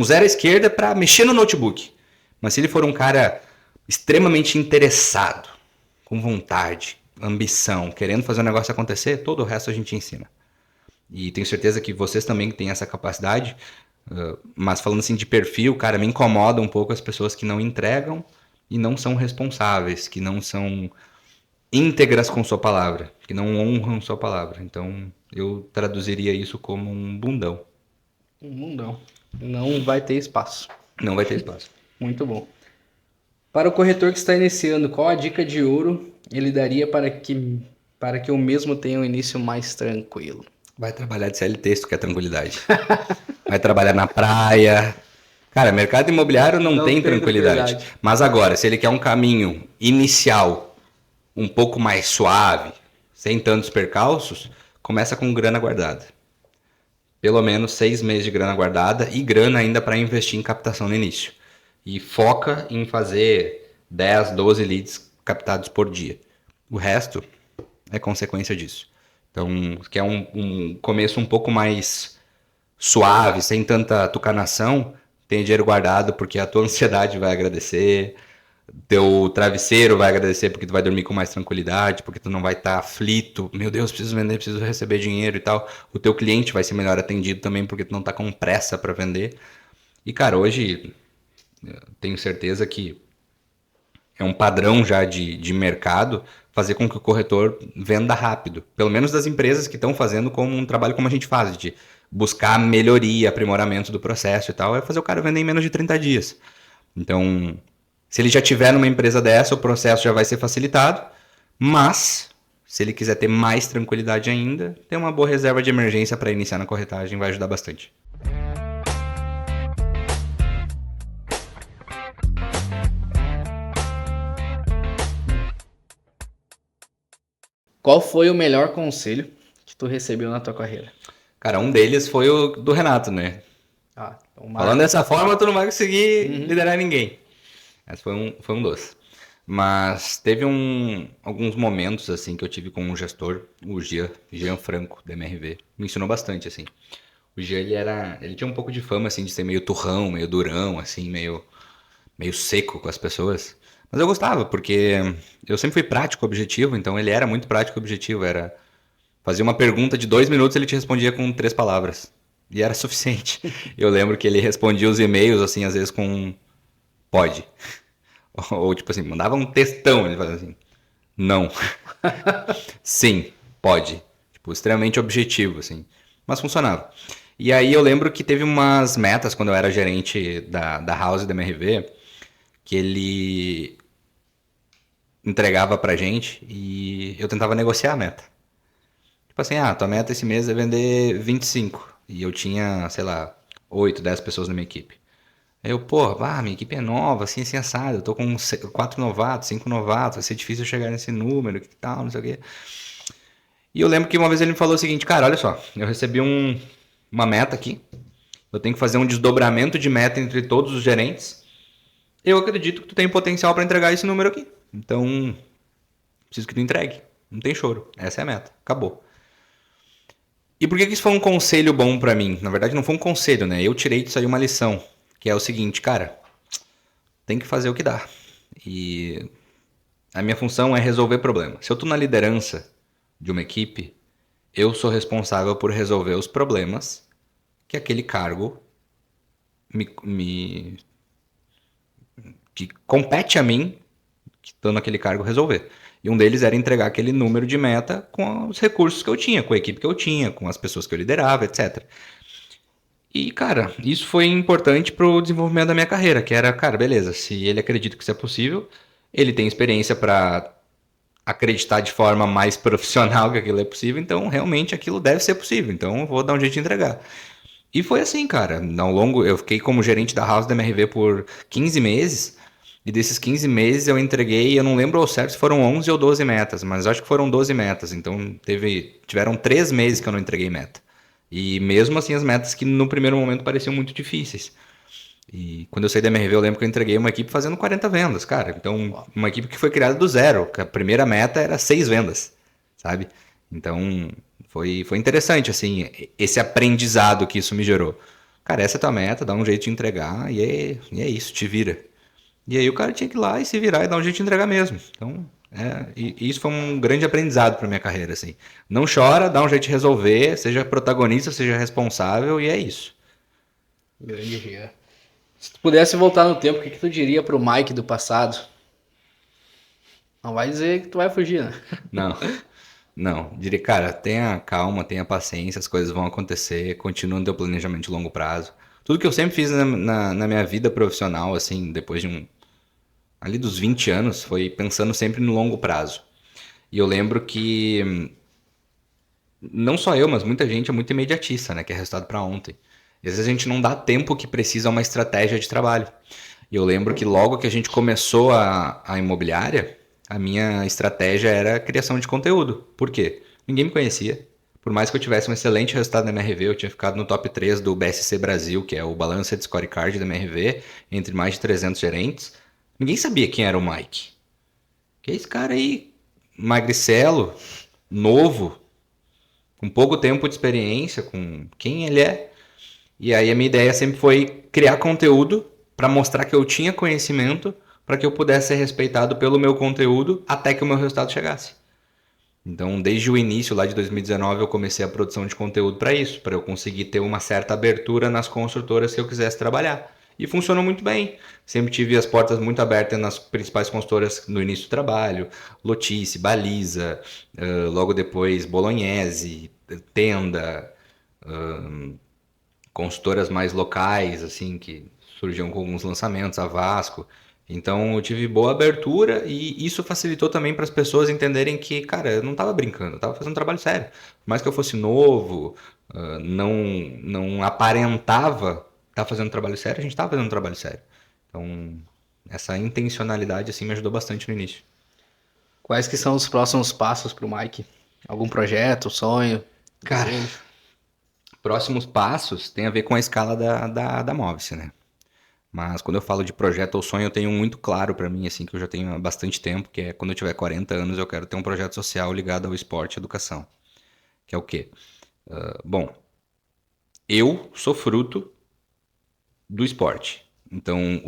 zero à esquerda para mexer no notebook. Mas se ele for um cara extremamente interessado, com vontade, ambição, querendo fazer o negócio acontecer, todo o resto a gente ensina. E tenho certeza que vocês também têm essa capacidade. Mas falando assim de perfil, cara, me incomoda um pouco as pessoas que não entregam e não são responsáveis, que não são íntegras com sua palavra, que não honram sua palavra. Então, eu traduziria isso como um bundão. Um mundão. Não vai ter espaço. Não vai ter espaço. Muito bom. Para o corretor que está iniciando, qual a dica de ouro ele daria para que o mesmo tenha um início mais tranquilo? Vai trabalhar de CLT se tu quer tranquilidade. Vai trabalhar na praia. Cara, mercado imobiliário não tem tranquilidade. Mas agora, se ele quer um caminho inicial um pouco mais suave, sem tantos percalços, começa com grana guardada. Pelo menos 6 meses de grana guardada e grana ainda para investir em captação no início. E foca em fazer 10, 12 leads captados por dia. O resto é consequência disso. Então, quer um começo um pouco mais suave, sem tanta tucanação, tem dinheiro guardado porque a tua ansiedade vai agradecer, teu travesseiro vai agradecer porque tu vai dormir com mais tranquilidade, porque tu não vai estar aflito, meu Deus, preciso vender, preciso receber dinheiro e tal. O teu cliente vai ser melhor atendido também porque tu não tá com pressa para vender. E cara, hoje tenho certeza que é um padrão já de mercado fazer com que o corretor venda rápido. Pelo menos das empresas que estão fazendo como um trabalho como a gente faz, de buscar melhoria, aprimoramento do processo e tal, é fazer o cara vender em menos de 30 dias. Então, se ele já tiver numa empresa dessa, o processo já vai ser facilitado, mas se ele quiser ter mais tranquilidade ainda, ter uma boa reserva de emergência para iniciar na corretagem vai ajudar bastante. Qual foi o melhor conselho que tu recebeu na tua carreira? Cara, um deles foi o do Renato, né? Então Falando dessa forma, tu não vai conseguir liderar ninguém. Esse foi um doce. Mas teve alguns momentos, assim, que eu tive com um gestor, o Jean Franco, da MRV. Me ensinou bastante, assim. O Jean, ele tinha um pouco de fama, assim, de ser meio turrão, meio durão, assim, meio seco com as pessoas. Mas eu gostava, porque eu sempre fui prático, objetivo, então ele era muito prático, objetivo. Fazia uma pergunta de 2 minutos, ele te respondia com 3 palavras. E era suficiente. Eu lembro que ele respondia os e-mails, assim, às vezes com pode. Ou, tipo assim, mandava um textão, ele falava assim, não. Sim, pode. Tipo, extremamente objetivo, assim. Mas funcionava. E aí eu lembro que teve umas metas quando eu era gerente da House da MRV, que ele entregava pra gente e eu tentava negociar a meta. Tipo assim, tua meta esse mês é vender 25. E eu tinha, sei lá, 8, 10 pessoas na minha equipe. Aí eu, pô, minha equipe é nova, assim, assado. Eu tô com 4 novatos, 5 novatos, vai ser difícil chegar nesse número, que tal, não sei o quê. E eu lembro que uma vez ele me falou o seguinte, cara, olha só, eu recebi uma meta aqui, eu tenho que fazer um desdobramento de meta entre todos os gerentes. Eu acredito que tu tem potencial para entregar esse número aqui. Então, preciso que tu entregue. Não tem choro. Essa é a meta. Acabou. E por que isso foi um conselho bom para mim? Na verdade, não foi um conselho, né? Eu tirei disso aí uma lição, que é o seguinte, cara, tem que fazer o que dá. E a minha função é resolver problemas. Se eu tô na liderança de uma equipe, eu sou responsável por resolver os problemas que aquele cargo que compete a mim, que estou naquele cargo, resolver. E um deles era entregar aquele número de meta com os recursos que eu tinha, com a equipe que eu tinha, com as pessoas que eu liderava, etc. E, cara, isso foi importante para o desenvolvimento da minha carreira, que era, cara, beleza, se ele acredita que isso é possível, ele tem experiência para acreditar de forma mais profissional que aquilo é possível, então realmente aquilo deve ser possível, então eu vou dar um jeito de entregar. E foi assim, cara, ao longo, eu fiquei como gerente da House da MRV por 15 meses, e desses 15 meses eu entreguei, eu não lembro ao certo se foram 11 ou 12 metas, mas acho que foram 12 metas, então tiveram 3 meses que eu não entreguei meta. E mesmo assim as metas que no primeiro momento pareciam muito difíceis. E quando eu saí da MRV, eu lembro que eu entreguei uma equipe fazendo 40 vendas, cara. Então, uma equipe que foi criada do zero, que a primeira meta era 6 vendas, sabe? Então, foi interessante, assim, esse aprendizado que isso me gerou. Cara, essa é a tua meta, dá um jeito de entregar e é isso, te vira. E aí o cara tinha que ir lá e se virar e dar um jeito de entregar mesmo. Então, e isso foi um grande aprendizado para minha carreira, assim. Não chora, dá um jeito de resolver, seja protagonista, seja responsável e é isso. Grande dia. Se tu pudesse voltar no tempo, o que tu diria pro Mike do passado? Não vai dizer que tu vai fugir, né? Não, não. Diria, cara, tenha calma, tenha paciência, as coisas vão acontecer, continua no teu planejamento de longo prazo. Tudo que eu sempre fiz na minha vida profissional, assim, depois ali dos 20 anos, foi pensando sempre no longo prazo. E eu lembro que não só eu, mas muita gente é muito imediatista, né? Que é resultado para ontem. E às vezes a gente não dá tempo que precisa a uma estratégia de trabalho. E eu lembro que logo que a gente começou a imobiliária, a minha estratégia era a criação de conteúdo. Por quê? Ninguém me conhecia. Por mais que eu tivesse um excelente resultado na MRV, eu tinha ficado no top 3 do BSC Brasil, que é o Balanced Scorecard da MRV, entre mais de 300 gerentes. Ninguém sabia quem era o Mike. Que é esse cara aí, magricelo, novo, com pouco tempo de experiência, com quem ele é. E aí a minha ideia sempre foi criar conteúdo para mostrar que eu tinha conhecimento para que eu pudesse ser respeitado pelo meu conteúdo até que o meu resultado chegasse. Então, desde o início, lá de 2019, eu comecei a produção de conteúdo para isso, para eu conseguir ter uma certa abertura nas construtoras que eu quisesse trabalhar. E funcionou muito bem. Sempre tive as portas muito abertas nas principais consultoras no início do trabalho. Lotice, Baliza, logo depois Bolognese, Tenda, consultoras mais locais, assim, que surgiam com alguns lançamentos, a Vasco. Então eu tive boa abertura e isso facilitou também para as pessoas entenderem que, cara, eu não estava brincando, eu estava fazendo um trabalho sério. Por mais que eu fosse novo, não aparentava estar fazendo um trabalho sério, a gente estava fazendo um trabalho sério. Então, essa intencionalidade assim me ajudou bastante no início. Quais que são os próximos passos pro Mike? Algum projeto, sonho, Cara, desejo? próximos passos tem a ver com a escala da Movice, né? Mas quando eu falo de projeto ou sonho, eu tenho muito claro para mim, assim, que eu já tenho há bastante tempo, que é quando eu tiver 40 anos, eu quero ter um projeto social ligado ao esporte e educação. Que é o quê? Bom, eu sou fruto do esporte. Então,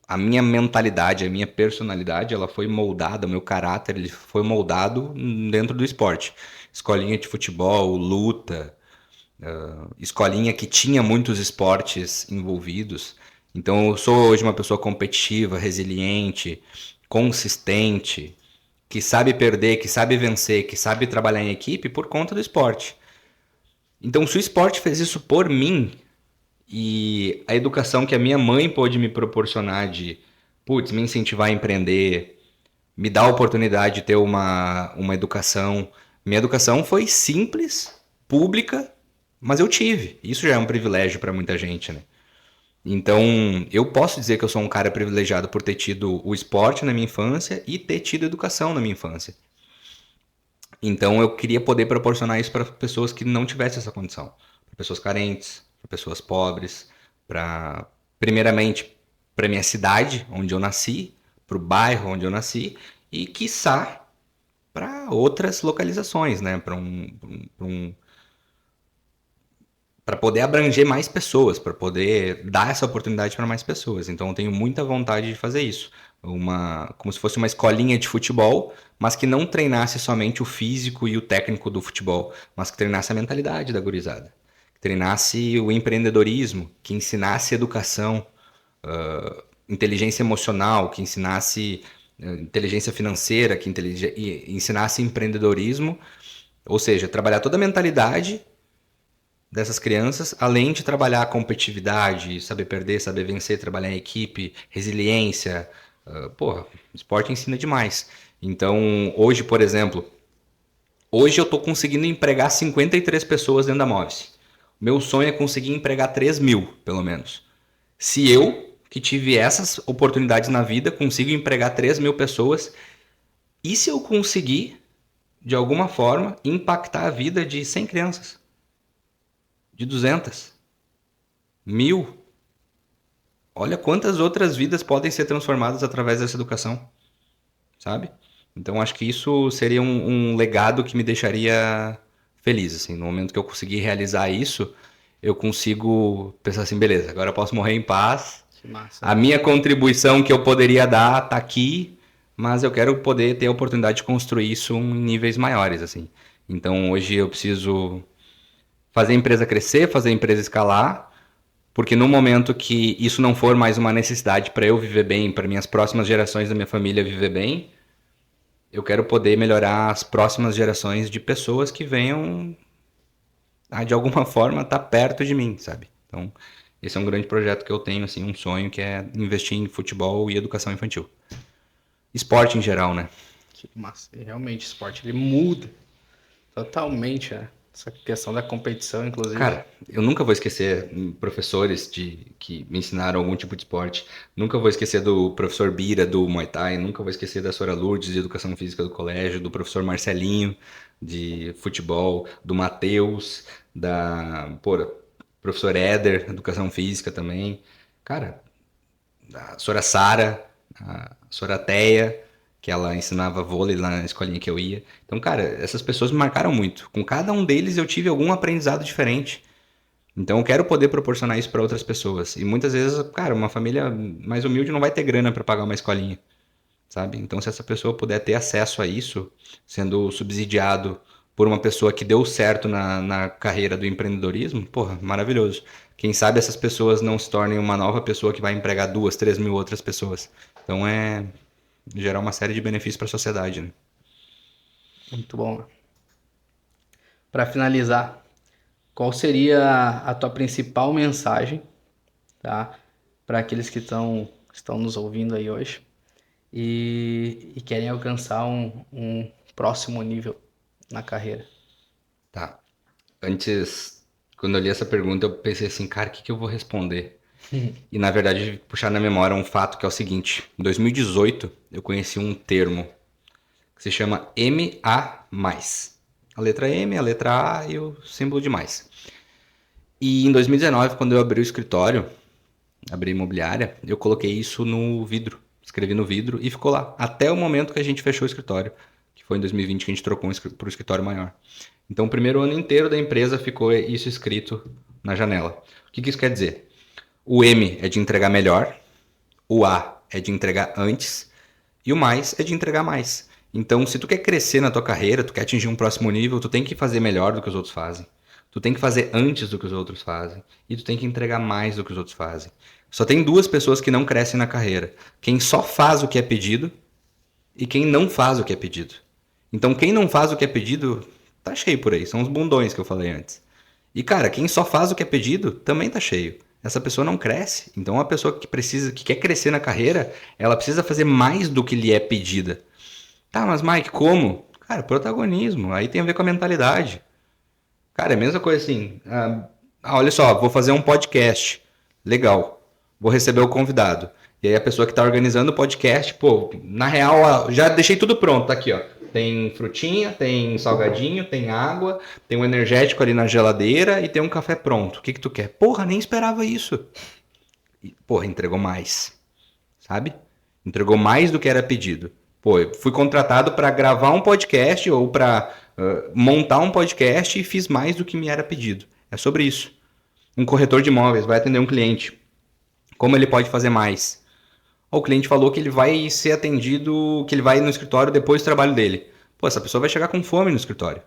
a minha mentalidade, a minha personalidade, ela foi moldada, o meu caráter, ele foi moldado dentro do esporte. Escolinha de futebol, luta, escolinha que tinha muitos esportes envolvidos. Então, eu sou hoje uma pessoa competitiva, resiliente, consistente, que sabe perder, que sabe vencer, que sabe trabalhar em equipe por conta do esporte. Então, se o esporte fez isso por mim, e a educação que a minha mãe pôde me proporcionar de, putz, me incentivar a empreender, me dar a oportunidade de ter uma educação. Minha educação foi simples, pública, mas eu tive. Isso já é um privilégio para muita gente, né? Então, eu posso dizer que eu sou um cara privilegiado por ter tido o esporte na minha infância e ter tido educação na minha infância. Então, eu queria poder proporcionar isso para pessoas que não tivessem essa condição, para pessoas carentes, para pessoas pobres, para primeiramente para minha cidade, onde eu nasci, para o bairro onde eu nasci e quiçá para outras localizações, né? Para poder abranger mais pessoas, para poder dar essa oportunidade para mais pessoas. Então eu tenho muita vontade de fazer isso. Como se fosse uma escolinha de futebol, mas que não treinasse somente o físico e o técnico do futebol, mas que treinasse a mentalidade da gurizada. Que treinasse o empreendedorismo, que ensinasse educação, inteligência emocional, que ensinasse inteligência financeira, que ensinasse empreendedorismo, ou seja, trabalhar toda a mentalidade dessas crianças, além de trabalhar a competitividade, saber perder, saber vencer, trabalhar em equipe, resiliência. Porra, o esporte ensina demais. Então, hoje, por exemplo, hoje eu estou conseguindo empregar 53 pessoas dentro da Moves. Meu sonho é conseguir empregar 3.000, pelo menos. Se eu, que tive essas oportunidades na vida, consigo empregar 3.000 pessoas, e se eu conseguir, de alguma forma, impactar a vida de 100 crianças? De 200? 1.000? Olha quantas outras vidas podem ser transformadas através dessa educação, sabe? Então acho que isso seria um legado que me deixaria feliz, assim. No momento que eu conseguir realizar isso, eu consigo pensar assim, beleza, agora eu posso morrer em paz. Que massa. A minha contribuição que eu poderia dar tá aqui, mas eu quero poder ter a oportunidade de construir isso em níveis maiores, assim. Então hoje eu preciso fazer a empresa crescer, fazer a empresa escalar, porque no momento que isso não for mais uma necessidade para eu viver bem, para minhas próximas gerações da minha família viver bem, eu quero poder melhorar as próximas gerações de pessoas que venham de alguma forma estar perto de mim, sabe? Então, esse é um grande projeto que eu tenho, assim, um sonho que é investir em futebol e educação infantil. Esporte em geral, né? Que massa. E realmente, o esporte ele muda totalmente, né? Essa questão da competição, inclusive. Cara, eu nunca vou esquecer professores que me ensinaram algum tipo de esporte. Nunca vou esquecer do professor Bira, do Muay Thai. Nunca vou esquecer da Sora Lourdes, de Educação Física do colégio. Do professor Marcelinho, de futebol. Do Matheus, professor Éder, Educação Física também. Cara, a Sora Sara, a Sora Teia, que ela ensinava vôlei lá na escolinha que eu ia. Então, cara, essas pessoas me marcaram muito. Com cada um deles eu tive algum aprendizado diferente. Então, eu quero poder proporcionar isso para outras pessoas. E muitas vezes, cara, uma família mais humilde não vai ter grana para pagar uma escolinha, sabe? Então, se essa pessoa puder ter acesso a isso, sendo subsidiado por uma pessoa que deu certo na carreira do empreendedorismo, porra, maravilhoso. Quem sabe essas pessoas não se tornem uma nova pessoa que vai empregar 2, 3.000 outras pessoas. Então, gerar uma série de benefícios para a sociedade, né? Muito bom. Para finalizar, qual seria a tua principal mensagem, tá? Para aqueles que estão nos ouvindo aí hoje e querem alcançar um próximo nível na carreira. Tá. Antes, quando eu li essa pergunta, eu pensei assim, cara, o que eu vou responder? E na verdade, puxar na memória um fato que é o seguinte: em 2018, eu conheci um termo que se chama MA+. A letra M, a letra A e o símbolo de mais. E em 2019, quando eu abri o escritório, abrir imobiliária, eu coloquei isso no vidro. Escrevi no vidro e ficou lá. Até o momento que a gente fechou o escritório, que foi em 2020 que a gente trocou para o escritório maior. Então, o primeiro ano inteiro da empresa ficou isso escrito na janela. O que isso quer dizer? O M é de entregar melhor, o A é de entregar antes e o mais é de entregar mais. Então, se tu quer crescer na tua carreira, tu quer atingir um próximo nível, tu tem que fazer melhor do que os outros fazem. Tu tem que fazer antes do que os outros fazem. E tu tem que entregar mais do que os outros fazem. Só tem duas pessoas que não crescem na carreira. Quem só faz o que é pedido e quem não faz o que é pedido. Então, quem não faz o que é pedido, tá cheio por aí. São os bundões que eu falei antes. E, cara, quem só faz o que é pedido, também tá cheio. Essa pessoa não cresce. Então, uma pessoa que quer crescer na carreira, ela precisa fazer mais do que lhe é pedida. Tá, mas Mike, como? Cara, protagonismo. Aí tem a ver com a mentalidade. Cara, é a mesma coisa assim. Olha só, vou fazer um podcast. Legal. Vou receber o convidado. E aí a pessoa que está organizando o podcast, pô, na real, já deixei tudo pronto. Tá aqui, ó. Tem frutinha, tem salgadinho, tem água, tem um energético ali na geladeira e tem um café pronto. O que tu quer? Porra, nem esperava isso. E, porra, entregou mais. Sabe? Entregou mais do que era pedido. Pô, eu fui contratado para gravar um podcast ou para montar um podcast e fiz mais do que me era pedido. É sobre isso. Um corretor de imóveis vai atender um cliente. Como ele pode fazer mais? O cliente falou que ele vai ser atendido, que ele vai no escritório depois do trabalho dele. Pô, essa pessoa vai chegar com fome no escritório.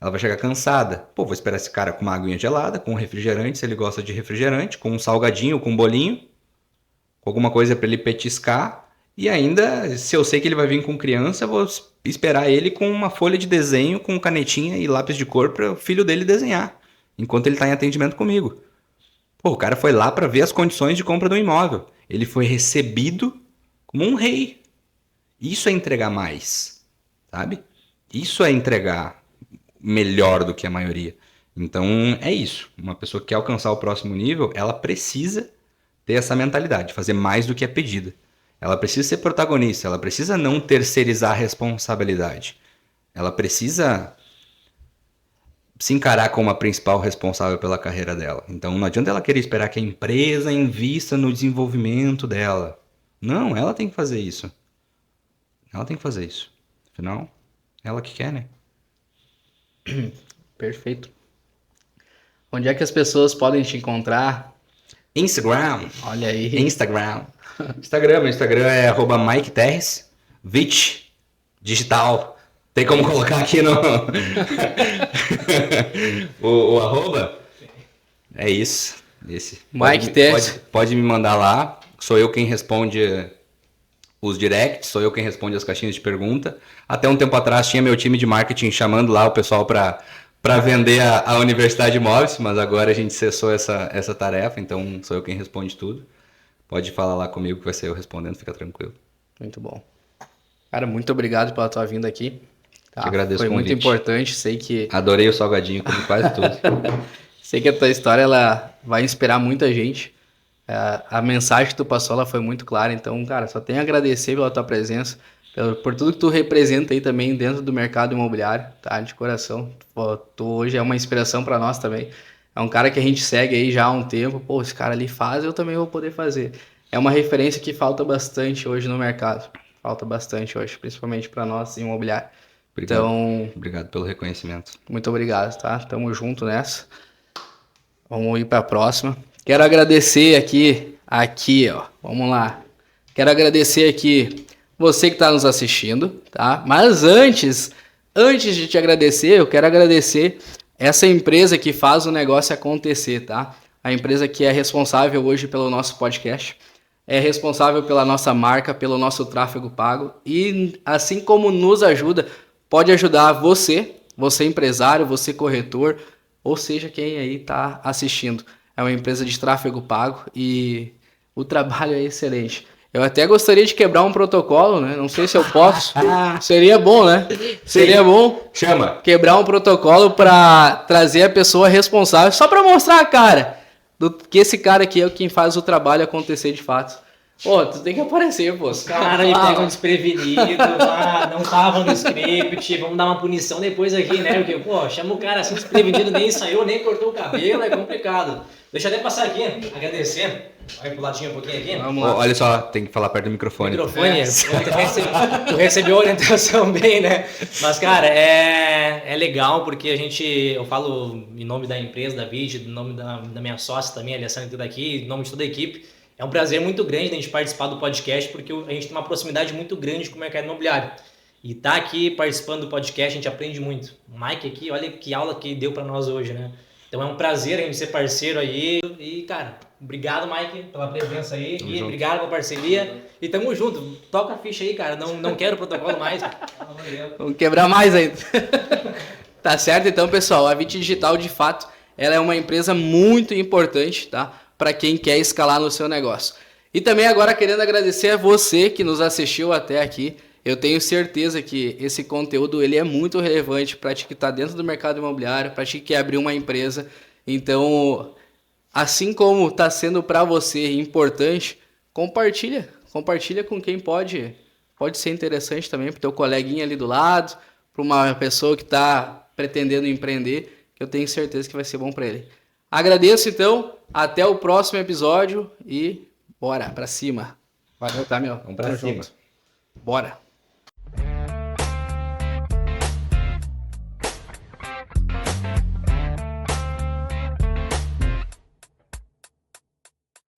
Ela vai chegar cansada. Pô, vou esperar esse cara com uma aguinha gelada, com um refrigerante, se ele gosta de refrigerante, com um salgadinho, com um bolinho, com alguma coisa para ele petiscar. E ainda, se eu sei que ele vai vir com criança, eu vou esperar ele com uma folha de desenho, com canetinha e lápis de cor para o filho dele desenhar, enquanto ele está em atendimento comigo. Pô, o cara foi lá para ver as condições de compra do imóvel. Ele foi recebido como um rei. Isso é entregar mais, sabe? Isso é entregar melhor do que a maioria. Então, é isso. Uma pessoa que quer alcançar o próximo nível, ela precisa ter essa mentalidade, fazer mais do que é pedida. Ela precisa ser protagonista, ela precisa não terceirizar a responsabilidade. Ela precisa se encarar como a principal responsável pela carreira dela. Então não adianta ela querer esperar que a empresa invista no desenvolvimento dela. Não, ela tem que fazer isso. Ela tem que fazer isso. Afinal, ela que quer, né? Perfeito. Onde é que as pessoas podem te encontrar? Instagram. Olha aí. Instagram. Meu Instagram é @Mike Terres, Vich, digital. Tem como colocar aqui no o arroba? É isso. Esse. Mike Terres. Pode me mandar lá. Sou eu quem responde os directs, sou eu quem responde as caixinhas de pergunta. Até um tempo atrás tinha meu time de marketing chamando lá o pessoal para vender a Universidade de Imóveis, mas agora a gente cessou essa tarefa, então sou eu quem responde tudo. Pode falar lá comigo que vai ser eu respondendo, fica tranquilo. Muito bom. Cara, muito obrigado pela tua vinda aqui. Tá? Te agradeço Foi o convite. muito importante, sei que... Adorei o salgadinho, comi quase tudo. Sei que a tua história ela vai inspirar muita gente. A mensagem que tu passou ela foi muito clara, então, cara, só tenho a agradecer pela tua presença, por tudo que tu representa aí também dentro do mercado imobiliário, tá? De coração. Pô, tu hoje é uma inspiração para nós também. É um cara que a gente segue aí já há um tempo. Pô, esse cara ali faz, eu também vou poder fazer. É uma referência que falta bastante hoje no mercado. Falta bastante hoje, principalmente para nós imobiliário. Obrigado. Então, obrigado pelo reconhecimento. Muito obrigado, tá? Tamo junto nessa. Vamos ir para a próxima. Quero agradecer aqui, ó. Vamos lá. Quero agradecer aqui você que está nos assistindo, tá? Mas antes de te agradecer, eu quero agradecer essa empresa que faz o negócio acontecer, tá? A empresa que é responsável hoje pelo nosso podcast, é responsável pela nossa marca, pelo nosso tráfego pago e assim como nos ajuda, pode ajudar você empresário, você corretor, ou seja, quem aí está assistindo. É uma empresa de tráfego pago e o trabalho é excelente. Eu até gostaria de quebrar um protocolo, né? Não sei se eu posso. Seria bom, né? Seria bom. Chama. Quebrar um protocolo para trazer a pessoa responsável, só para mostrar a cara que esse cara aqui é quem faz o trabalho acontecer de fato. Pô, tu tem que aparecer, pô. Os caras me pegam desprevenido, não tava no script, vamos dar uma punição depois aqui, né? Porque, pô, chama o cara assim desprevenido, nem saiu, nem cortou o cabelo, é complicado. Deixa eu até passar aqui, agradecer. Vai pro ladinho um pouquinho aqui. Vamos lá. Olha só, tem que falar perto do microfone. Microfone, tu recebeu a orientação bem, né? Mas, cara, é legal porque eu falo em nome da empresa, da Vit, em nome da minha sócia também, a Alessandra, que tá aqui, em nome de toda a equipe. É um prazer muito grande a gente participar do podcast porque a gente tem uma proximidade muito grande com o mercado imobiliário. E tá aqui participando do podcast, a gente aprende muito. O Mike aqui, olha que aula que deu para nós hoje, né? Então é um prazer a gente ser parceiro aí. E, cara, obrigado, Mike, pela presença aí. Tamo E junto. obrigado pela parceria. E tamo junto. Toca a ficha aí, cara. Não quero protocolo mais. Vamos quebrar mais ainda. Tá certo? Então, pessoal, a Vit Digital, de fato, ela é uma empresa muito importante, tá? Para quem quer escalar no seu negócio. E também agora querendo agradecer a você que nos assistiu até aqui. Eu tenho certeza que esse conteúdo ele é muito relevante para ti que está dentro do mercado imobiliário, para ti que quer abrir uma empresa. Então, assim como está sendo para você importante, compartilha com quem pode ser interessante também, para o teu coleguinha ali do lado, para uma pessoa que está pretendendo empreender, que eu tenho certeza que vai ser bom para ele. Agradeço então, até o próximo episódio e bora para cima. Valeu, tá, meu? Vamos pra cima. Bora.